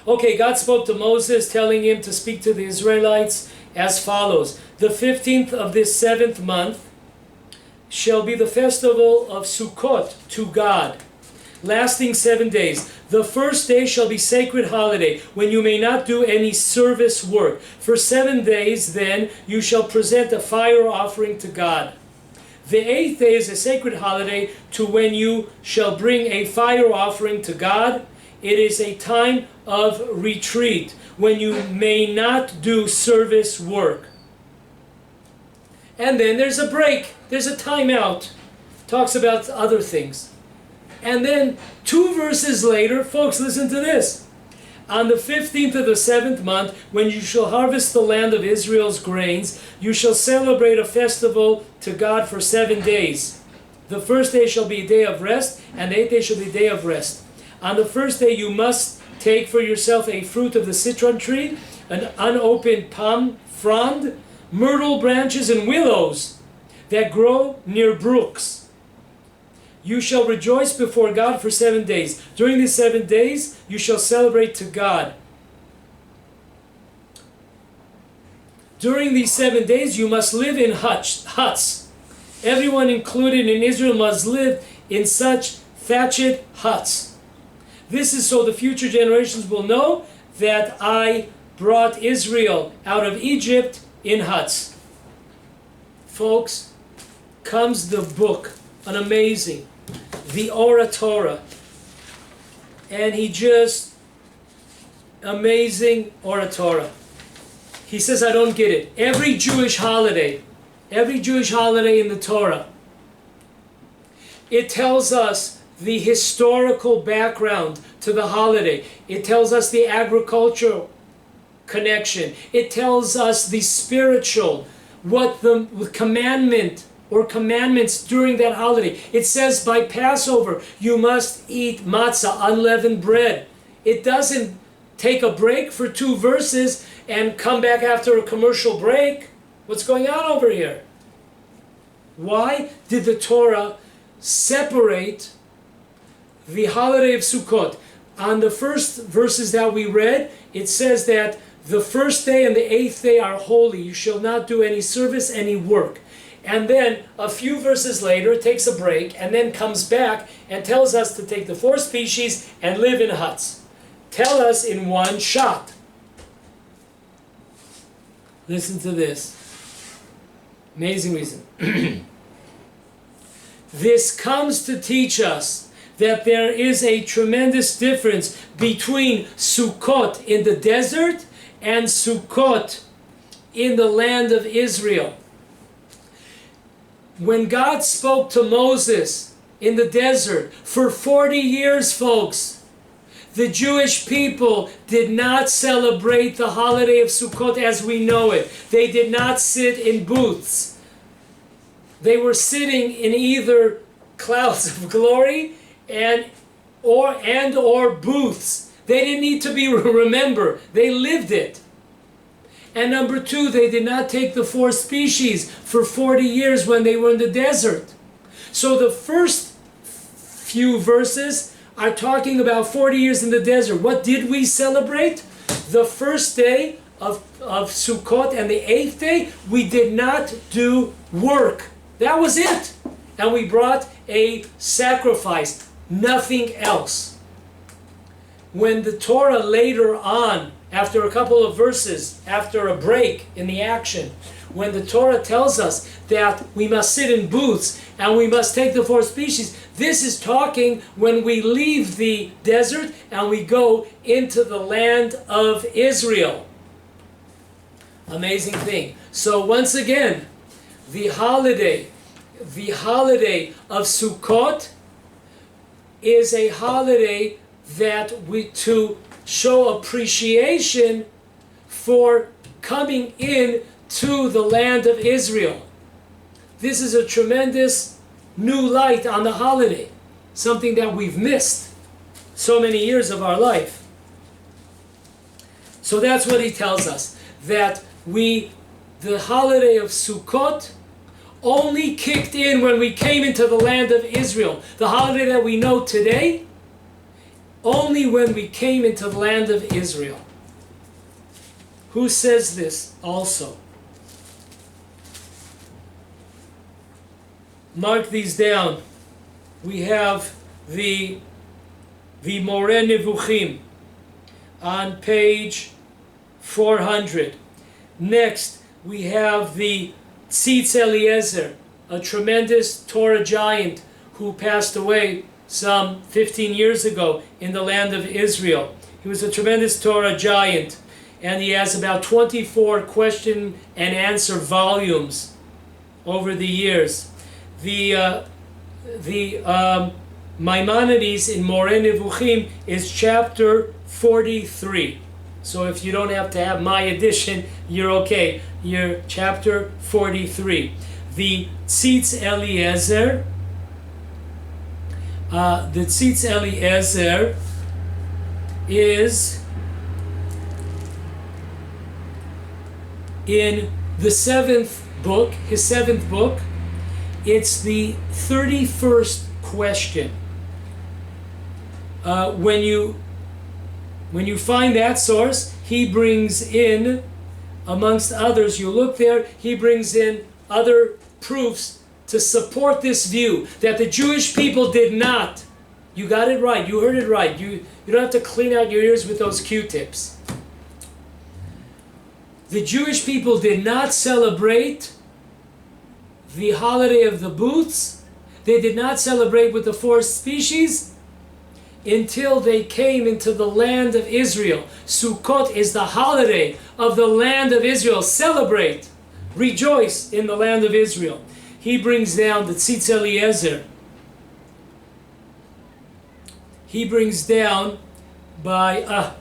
Okay, God spoke to Moses, telling him to speak to the Israelites as follows. The 15th of this 7th month shall be the festival of Sukkot to God, lasting 7 days. The first day shall be sacred holiday, when you may not do any service work. For 7 days then you shall present a fire offering to God. The 8th day is a sacred holiday, to when you shall bring a fire offering to God. It is a time of retreat, when you may not do service work. And then there's a break, there's a timeout. Talks about other things. And then 2 verses later, folks, listen to this. On the 15th of the 7th month, when you shall harvest the land of Israel's grains, you shall celebrate a festival to God for 7 days. The first day shall be a day of rest, and the 8th day shall be a day of rest. On the first day you must take for yourself a fruit of the citron tree, an unopened palm frond, myrtle branches, and willows that grow near brooks. You shall rejoice before God for 7 days. During these 7 days, you shall celebrate to God. During these 7 days, you must live in huts. Everyone included in Israel must live in such thatched huts. This is so the future generations will know that I brought Israel out of Egypt in huts. Folks, comes the book, an amazing, the Torah. And he just, amazing Torah. He says, I don't get it. Every Jewish holiday in the Torah, it tells us the historical background to the holiday. It tells us the agricultural connection. It tells us the spiritual, what the commandment or commandments during that holiday. It says by Passover, you must eat matzah, unleavened bread. It doesn't take a break for 2 verses and come back after a commercial break. What's going on over here? Why did the Torah separate the holiday of Sukkot? On the first verses that we read, it says that the first day and the 8th day are holy. You shall not do any service, any work. And then a few verses later, it takes a break and then comes back and tells us to take the 4 species and live in huts. Tell us in one shot. Listen to this. Amazing reason. This comes to teach us that there is a tremendous difference between Sukkot in the desert and Sukkot in the land of Israel. When God spoke to Moses in the desert for 40 years, folks, the Jewish people did not celebrate the holiday of Sukkot as we know it. They did not sit in booths. They were sitting in either clouds of glory or booths. They didn't need to be remembered. They lived it. And number 2, they did not take the 4 species for 40 years when they were in the desert. So the first few verses are talking about 40 years in the desert. What did we celebrate? The first day of Sukkot and the 8th day, we did not do work. That was it. And we brought a sacrifice, nothing else. When the Torah later on, after a couple of verses, after a break in the action, when the Torah tells us that we must sit in booths and we must take the 4 species, this is talking when we leave the desert and we go into the land of Israel. Amazing thing. So once again, the holiday of Sukkot is a holiday that to show appreciation for coming in to the land of Israel. This is a tremendous new light on the holiday, something that we've missed so many years of our life. So that's what he tells us, that the holiday of Sukkot only kicked in when we came into the land of Israel. The holiday that we know today, only when we came into the land of Israel. Who says this also? Mark these down. We have the More Nevuchim on page 400. Next, we have the Tzitz Eliezer, a tremendous Torah giant who passed away some 15 years ago in the land of Israel. He was a tremendous Torah giant, and he has about 24 question and answer volumes over the years. The Maimonides in More Nevuchim is chapter 43. So if you don't have to have my edition, you're okay. You're chapter 43. The Tzitz Eliezer, is in the 7th book, his 7th book. It's the 31st question. When you find that source, he brings in, amongst others, you look there, he brings in other proofs to support this view that the Jewish people did not. You got it right, you heard it right. You don't have to clean out your ears with those Q-tips. The Jewish people did not celebrate the holiday of the booths. They did not celebrate with the four species until they came into the land of Israel. Sukkot is the holiday of the land of Israel. Celebrate, rejoice in the land of Israel. He brings down the Tzitz Eliezer. He brings down by,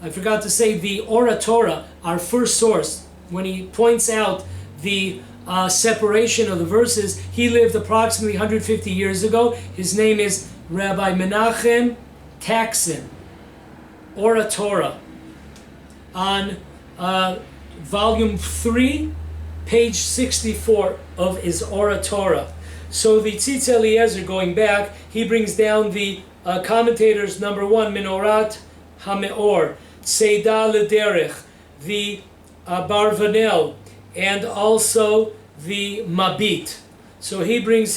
I forgot to say, the Torah, our first source, when he points out the separation of the verses. He lived approximately 150 years ago. His name is Rabbi Menachem Taksin, Torah, on volume 3, page 64 of his Torah. So the Tzitz Eliezer, going back, he brings down the commentators, number 1, Minorat HaMeor, Seidah Lederech, the Barvanel, and also the Mabit. So he brings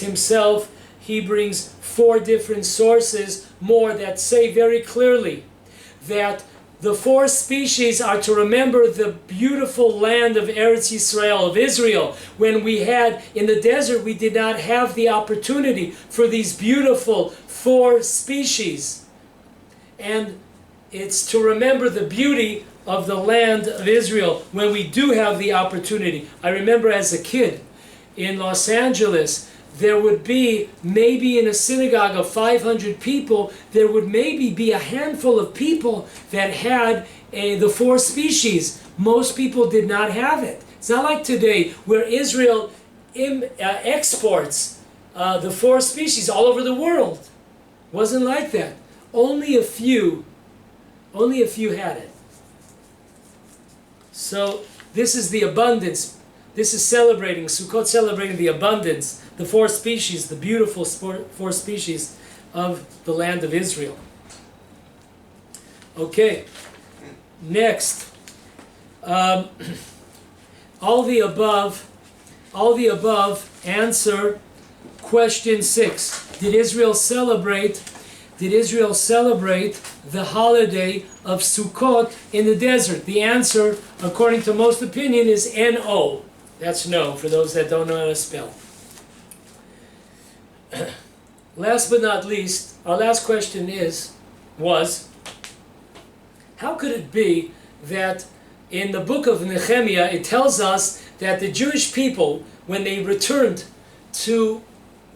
4 different sources more that say very clearly that the 4 species are to remember the beautiful land of Eretz Israel, of Israel. When we had, in the desert, we did not have the opportunity for these beautiful 4 species. And it's to remember the beauty of the land of Israel when we do have the opportunity. I remember as a kid in Los Angeles, there would be, maybe in a synagogue of 500 people, there would maybe be a handful of people that had the 4 species. Most people did not have it. It's not like today where Israel exports the 4 species all over the world. It wasn't like that. Only a few had it. So this is the abundance. This is celebrating, Sukkot celebrating the abundance, the 4 species, the beautiful 4 species of the land of Israel. Okay, next. All the above answer question 6. Did Israel celebrate the holiday of Sukkot in the desert? The answer, according to most opinion, is N-O. That's no, for those that don't know how to spell. Last but not least, our last question was, how could it be that in the book of Nehemia, it tells us that the Jewish people, when they returned to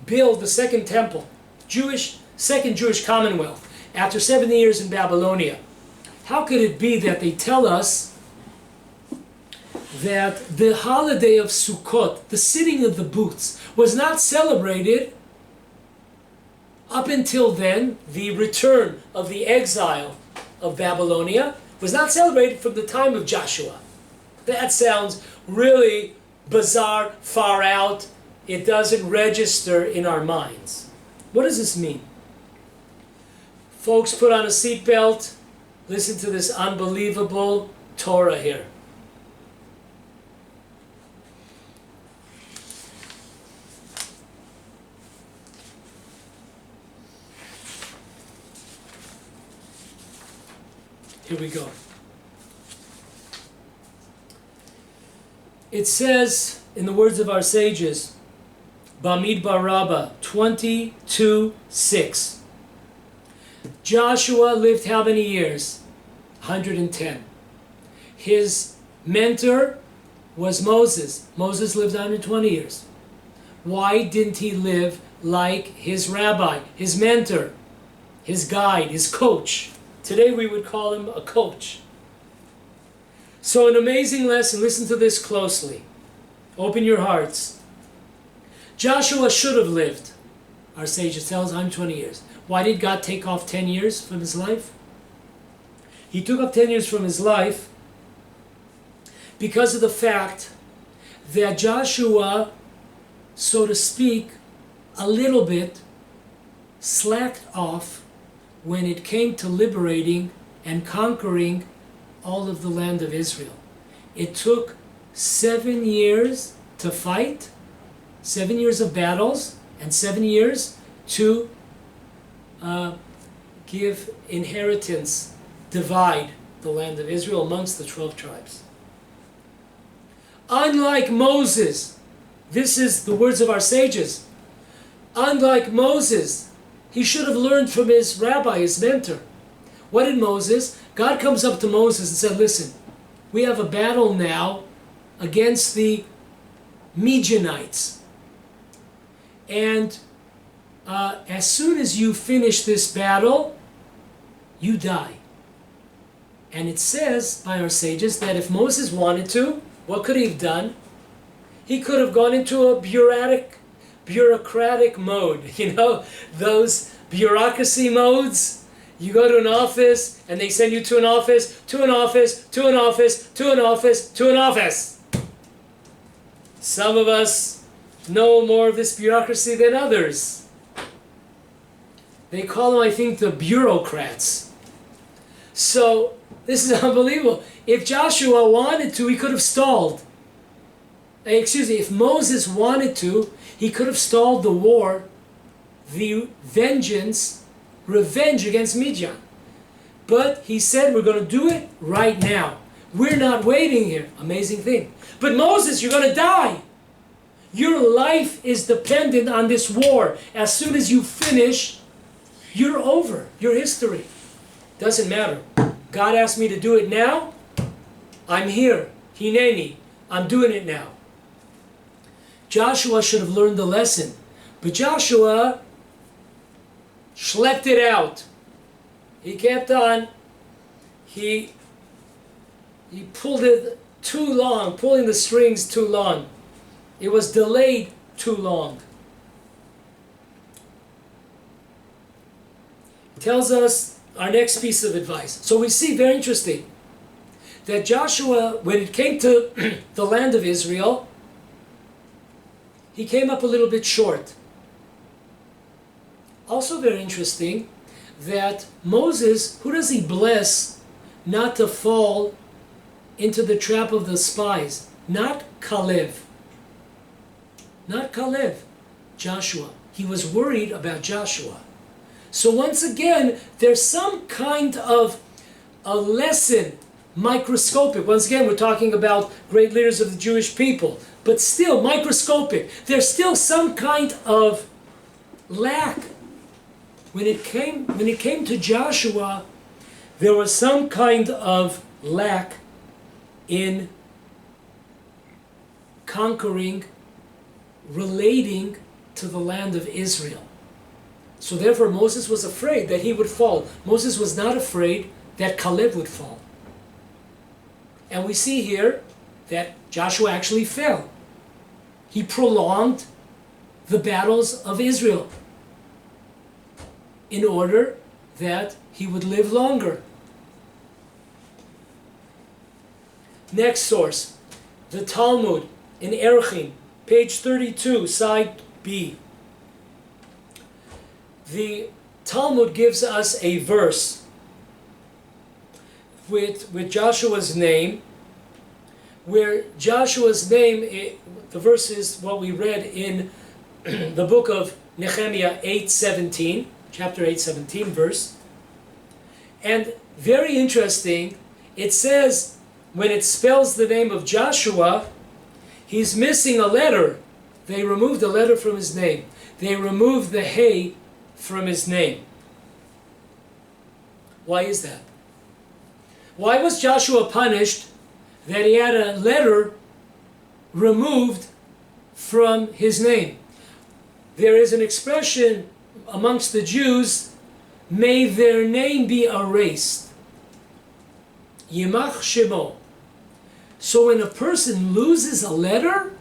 build the second temple, second Jewish Commonwealth, after 70 years in Babylonia, how could it be that they tell us that the holiday of Sukkot, the sitting of the booths, was not celebrated up until then? The return of the exile of Babylonia was not celebrated from the time of Joshua. That sounds really bizarre, far out. It doesn't register in our minds. What does this mean? Folks, put on a seatbelt. Listen to this unbelievable Torah here. Here we go. It says, in the words of our sages, Bamidbar Rabbah 22:6. Joshua lived how many years? 110. His mentor was Moses. Moses lived 120 years. Why didn't he live like his rabbi, his mentor, his guide, his coach? Today we would call him a coach. So an amazing lesson. Listen to this closely. Open your hearts. Joshua should have lived, our sages tell us, 120 years. Why did God take off 10 years from his life? He took off 10 years from his life because of the fact that Joshua, so to speak, a little bit, slacked off when it came to liberating and conquering all of the land of Israel. It took 7 years to fight, 7 years of battles, and 7 years to give inheritance, divide the land of Israel amongst the 12 tribes. Unlike Moses, this is the words of our sages, unlike Moses, he should have learned from his rabbi, his mentor. What did Moses? God comes up to Moses and said, listen, we have a battle now against the Midianites. And as soon as you finish this battle, you die. And it says by our sages that if Moses wanted to, what could he have done? He could have gone into a bureaucratic mode. You know, those bureaucracy modes? You go to an office and they send you to an office, to an office, to an office, to an office, to an office. Some of us know more of this bureaucracy than others. They call them, I think, the bureaucrats. So, this is unbelievable. If Joshua wanted to, he could have stalled. Excuse me, if Moses wanted to, he could have stalled the war, the revenge against Midian. But he said, we're going to do it right now. We're not waiting here. Amazing thing. But Moses, you're going to die. Your life is dependent on this war. As soon as you finish, you're over. Your history. Doesn't matter. God asked me to do it now. I'm here. Hineni. I'm doing it now. Joshua should have learned the lesson. But Joshua schlepped it out. He kept on. He pulled it too long, pulling the strings too long. It was delayed too long. It tells us our next piece of advice. So we see, very interesting, that Joshua, when it came to the land of Israel, he came up a little bit short. Also very interesting that Moses, who does he bless not to fall into the trap of the spies? Not Kalev. Not Kalev. Joshua. He was worried about Joshua. So once again, there's some kind of a lesson, microscopic. Once again, we're talking about great leaders of the Jewish people. But still, microscopic. There's still some kind of lack. When it came to Joshua, there was some kind of lack in conquering, relating to the land of Israel. So therefore Moses was afraid that he would fall. Moses was not afraid that Caleb would fall. And we see here that Joshua actually fell. He prolonged the battles of Israel in order that he would live longer. Next source, the Talmud in Erechim, page 32, side B. The Talmud gives us a verse with Joshua's name, where Joshua's name, the verse is what we read in the book of Nehemia 8:17, chapter 8:17 verse. And very interesting, it says, when it spells the name of Joshua, he's missing a letter. They removed a letter from his name. They removed the hey from his name. Why is that? Why was Joshua punished that he had a letter removed from his name? There is an expression amongst the Jews, may their name be erased. Yimach Shemo. So when a person loses a letter,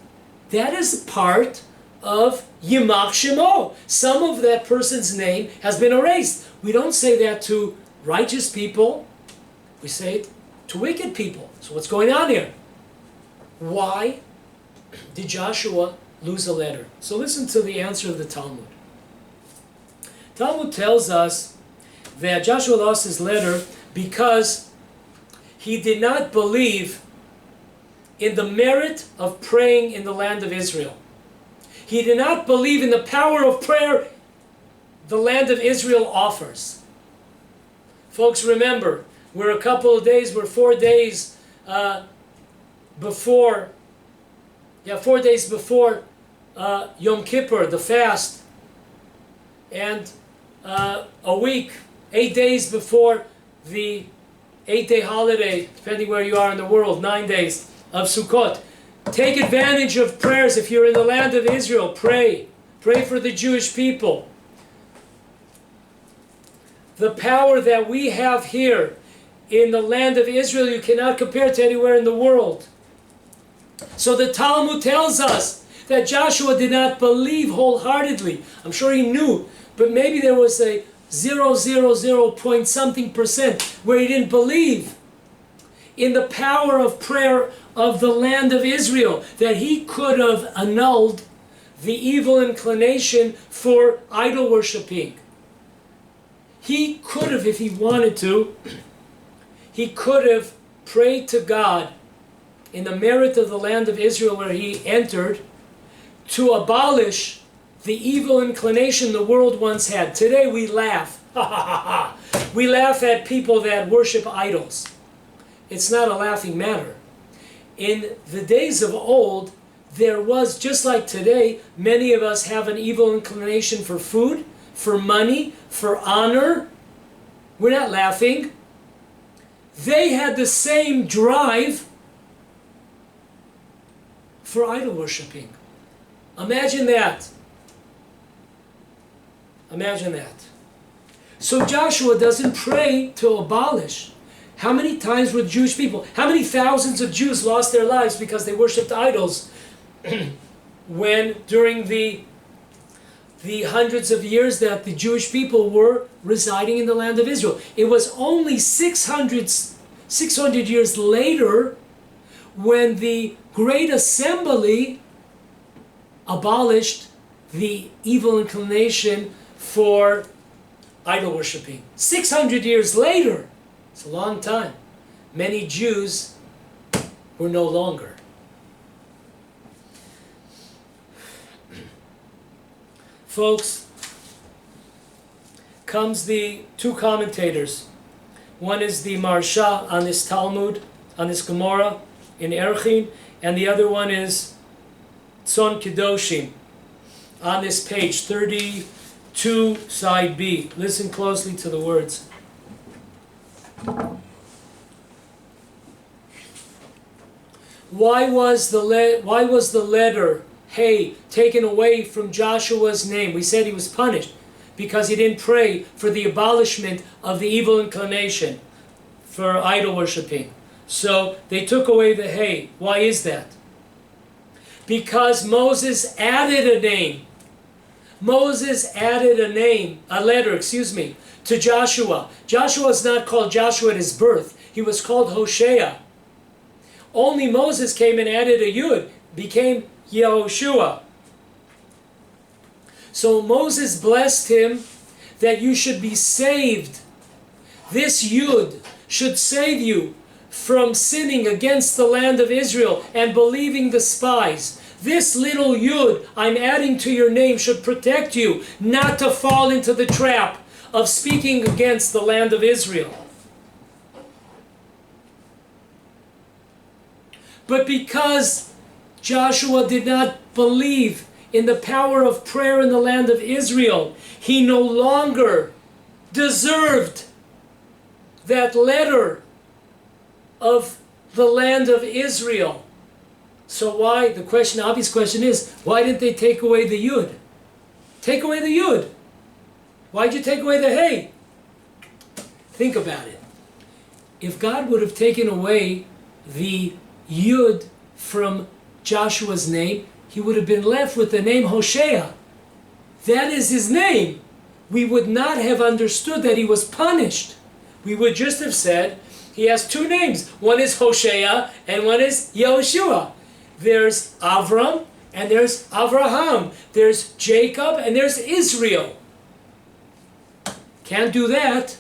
that is part of Yimach Shemo. Some of that person's name has been erased. We don't say that to righteous people. We say it to wicked people. So what's going on here? Why did Joshua lose a letter? So listen to the answer of the Talmud. Talmud tells us that Joshua lost his letter because he did not believe in the merit of praying in the land of Israel. He did not believe in the power of prayer the land of Israel offers. Folks, remember, we're 4 days before 4 days before Yom Kippur, the fast, and a week, 8 days before the 8-day holiday, depending where you are in the world, 9 days of Sukkot. Take advantage of prayers. If you're in the land of Israel, pray. Pray for the Jewish people. The power that we have here in the land of Israel, you cannot compare to anywhere in the world. So the Talmud tells us that Joshua did not believe wholeheartedly. I'm sure he knew, but maybe there was a 0.000 point something percent where he didn't believe in the power of prayer of the land of Israel, that he could have annulled the evil inclination for idol worshiping. He could have, if he wanted to, he could have prayed to God in the merit of the land of Israel where he entered to abolish the evil inclination the world once had. Today we laugh. We laugh at people that worship idols. It's not a laughing matter. In the days of old, there was, just like today, many of us have an evil inclination for food, for money, for honor. We're not laughing. They had the same drive for idol worshiping. Imagine that. Imagine that. So Joshua doesn't pray to abolish. How many times were Jewish people, how many thousands of Jews lost their lives because they worshipped idols when during the hundreds of years that the Jewish people were residing in the land of Israel? It was only 600 years later when the Great Assembly abolished the evil inclination for idol worshiping. 600 years later. It's a long time. Many Jews were no longer. Folks, comes the two commentators. One is the Marsha on this Talmud, on this Gemara in Erchin, and the other one is Tzon Kedoshim on this page 32, side B. Listen closely to the words. Why was the letter Hey taken away from Joshua's name? We said he was punished because he didn't pray for the abolishment of the evil inclination for idol worshiping. So they took away the Hey. Why is that? Because Moses added a name. Moses added a letter, to Joshua. Joshua is not called Joshua at his birth. He was called Hosea. Only Moses came and added a Yud, became Yehoshua. So Moses blessed him that you should be saved. This Yud should save you from sinning against the land of Israel and believing the spies. This little Yud I'm adding to your name should protect you not to fall into the trap of speaking against the land of Israel. But because Joshua did not believe in the power of prayer in the land of Israel, he no longer deserved that letter of the land of Israel. So why? The obvious question is, why didn't they take away the Yud? Take away the Yud. Why'd you take away the Hey? Think about it. If God would have taken away the Yud from Joshua's name, he would have been left with the name Hosea. That is his name. We would not have understood that he was punished. We would just have said, he has two names. One is Hosea and one is Yehoshua. There's Avram and there's Avraham. There's Jacob and there's Israel. Can't do that.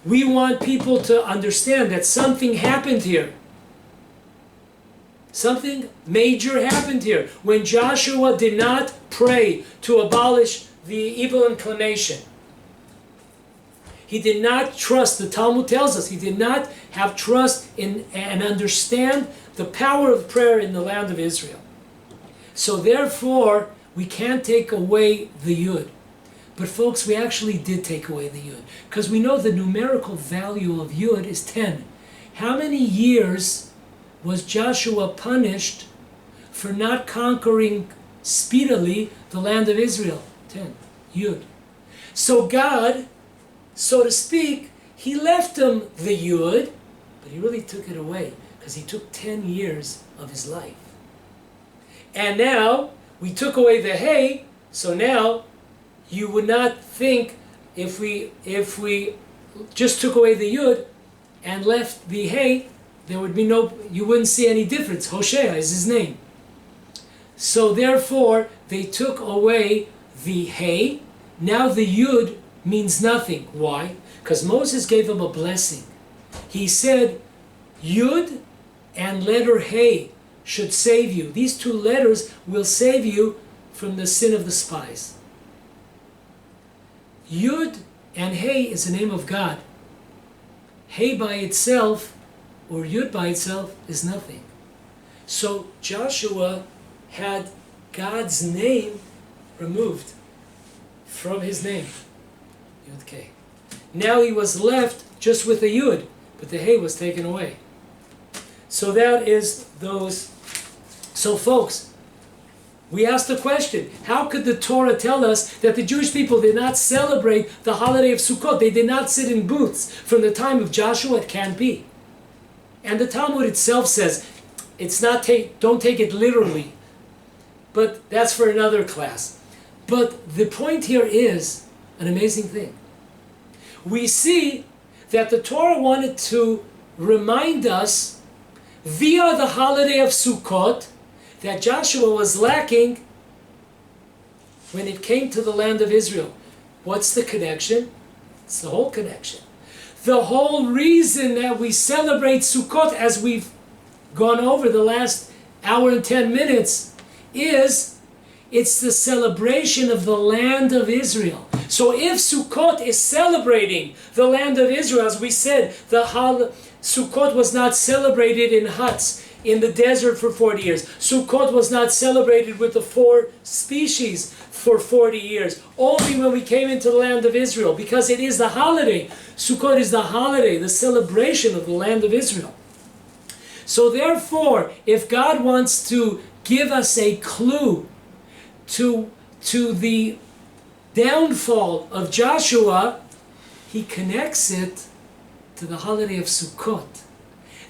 We want people to understand that something happened here. Something major happened here. When Joshua did not pray to abolish the evil inclination, he did not trust, the Talmud tells us, he did not have trust in and understand the power of prayer in the land of Israel. So therefore, we can't take away the Yud. But folks, we actually did take away the Yud, because we know the numerical value of Yud is 10. How many years was Joshua punished for not conquering speedily the land of Israel? 10. Yud. So God, so to speak, he left him the Yud, but he really took it away, because he took 10 years of his life. And now, we took away the Hey, so now, you would not think if we just took away the Yud and left the Hey, there would be no, you wouldn't see any difference. Hoshea is his name. So therefore, they took away the Hey. Now the Yud means nothing. Why? Because Moses gave him a blessing. He said, Yud and letter Hey should save you. These two letters will save you from the sin of the spies. Yud and Hey is the name of God. Hey by itself, or Yud by itself, is nothing. So Joshua had God's name removed from his name. Yud K. Now he was left just with the Yud, but the Hey was taken away. So that is those. So folks, we asked the question, how could the Torah tell us that the Jewish people did not celebrate the holiday of Sukkot? They did not sit in booths from the time of Joshua. It can't be. And the Talmud itself says, it's not don't take it literally. But that's for another class. But the point here is an amazing thing. We see that the Torah wanted to remind us via the holiday of Sukkot that Joshua was lacking when it came to the land of Israel. What's the connection? It's the whole connection. The whole reason that we celebrate Sukkot, as we've gone over the last hour and 10 minutes, is it's the celebration of the land of Israel. So if Sukkot is celebrating the land of Israel, as we said, Sukkot was not celebrated in huts in the desert for 40 years. Sukkot was not celebrated with the 4 species for 40 years. Only when we came into the land of Israel, because it is the holiday. Sukkot is the holiday, the celebration of the land of Israel. So therefore, if God wants to give us a clue to the downfall of Joshua, he connects it to the holiday of Sukkot.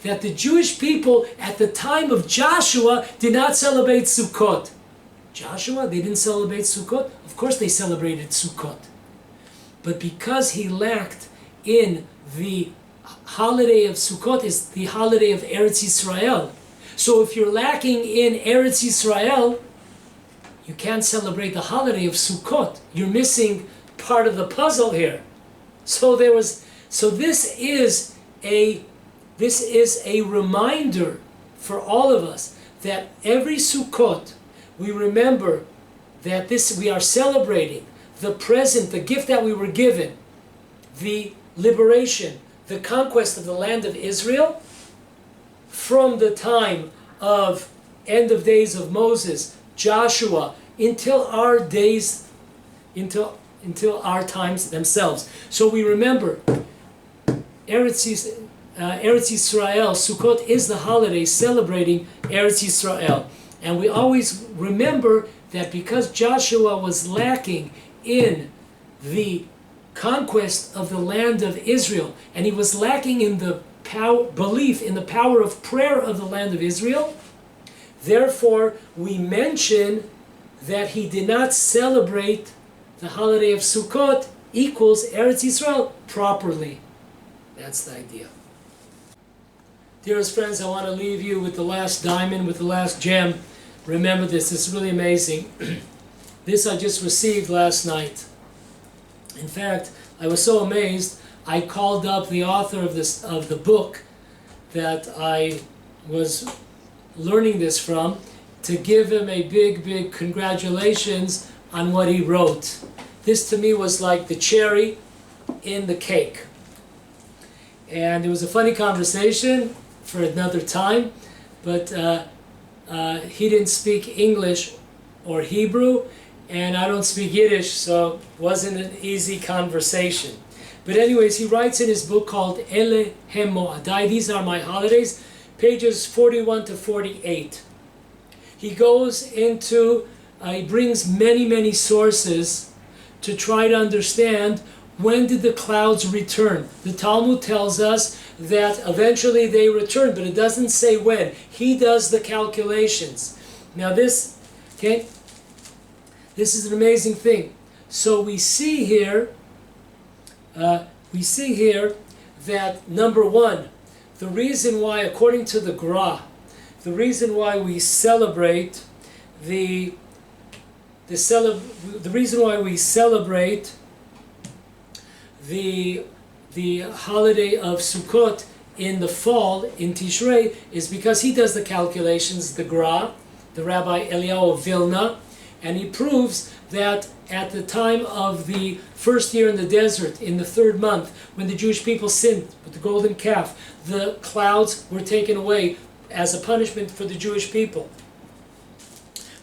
That the Jewish people at the time of Joshua did not celebrate Sukkot. Joshua, they didn't celebrate Sukkot? Of course they celebrated Sukkot. But because he lacked in the holiday of Sukkot, is the holiday of Eretz Israel. So if you're lacking in Eretz Israel, you can't celebrate the holiday of Sukkot. You're missing part of the puzzle here. So this is a reminder for all of us that every Sukkot we remember that we are celebrating the present, the gift that we were given, the liberation, the conquest of the land of Israel from the time of end of days of Moses, Joshua, until our days, until our times themselves. So we remember Eretz Israel, Sukkot is the holiday celebrating Eretz Israel. And we always remember that because Joshua was lacking in the conquest of the land of Israel, and he was lacking in the belief in the power of prayer of the land of Israel, therefore we mention that he did not celebrate the holiday of Sukkot equals Eretz Israel properly. That's the idea. Dearest friends, I want to leave you with the last diamond, with the last gem. Remember this, it's really amazing. This I just received last night. In fact, I was so amazed, I called up the author of the book that I was learning this from to give him a big congratulations on what he wrote. This to me was like the cherry in the cake. And it was a funny conversation for another time, but he didn't speak English or Hebrew, and I don't speak Yiddish, so it wasn't an easy conversation. But anyways, he writes in his book called Ele Hem Mo'adai, These Are My Holidays, pages 41 to 48. He goes into, he brings many sources to try to understand when did the clouds return. The Talmud tells us that eventually they return, but it doesn't say when. He does the calculations. Now this, okay, this is an amazing thing. So we see here that number one, the reason why, according to the Gra, the reason why we celebrate the holiday of Sukkot in the fall, in Tishrei, is because he does the calculations, the Gra, the Rabbi Eliyahu of Vilna, and he proves that at the time of the first year in the desert, in the 3rd month, when the Jewish people sinned with the golden calf, the clouds were taken away as a punishment for the Jewish people.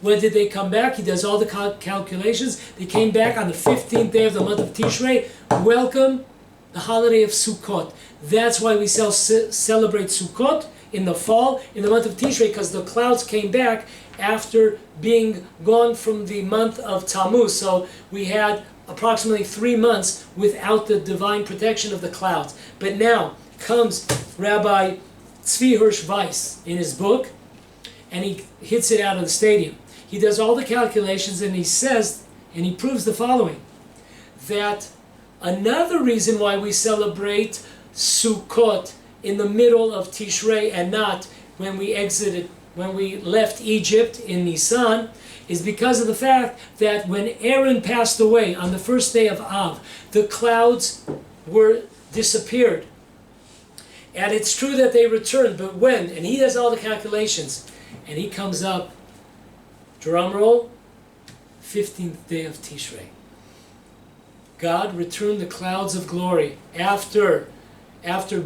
When did they come back? He does all the calculations. They came back on the 15th day of the month of Tishrei. Welcome the holiday of Sukkot. That's why we celebrate Sukkot in the fall, in the month of Tishrei, because the clouds came back after being gone from the month of Tammuz. So we had approximately 3 months without the divine protection of the clouds. But now comes Rabbi Tzvi Hirsch Weiss in his book, and he hits it out of the stadium. He does all the calculations, and he says, and he proves the following, that another reason why we celebrate Sukkot in the middle of Tishrei and not when we left Egypt in Nissan, is because of the fact that when Aaron passed away on the first day of Av, the clouds were disappeared. And it's true that they returned, but when? And he does all the calculations, and he comes up, drum roll, 15th day of Tishrei. God returned the clouds of glory after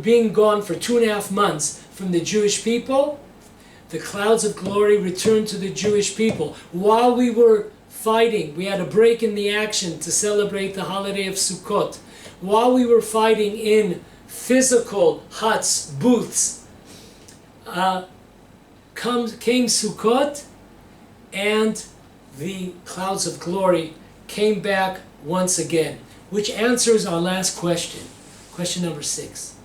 being gone for 2.5 months from the Jewish people. The clouds of glory returned to the Jewish people. While we were fighting, we had a break in the action to celebrate the holiday of Sukkot. While we were fighting in physical huts, booths, came Sukkot, and the clouds of glory came back once again, which answers our last question, question number 6.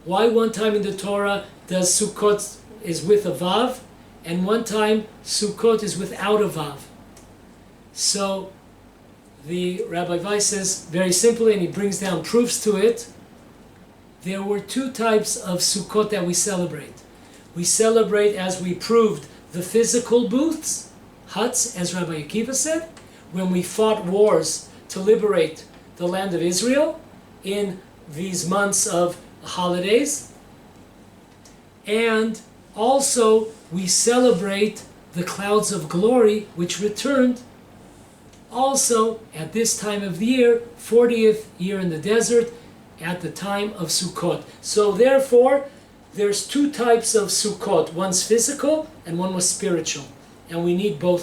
Why one time in the Torah does Sukkot is with a Vav, and one time Sukkot is without a Vav? So the Rabbi Weiss says very simply, and he brings down proofs to it, there were 2 types of Sukkot that we celebrate. We celebrate, as we proved, the physical booths, huts, as Rabbi Akiva said, when we fought wars to liberate the land of Israel in these months of holidays. And also we celebrate the clouds of glory, which returned also at this time of the year, 40th year in the desert, at the time of Sukkot. So therefore, there's 2 types of Sukkot. One's physical and one was spiritual. And we need both.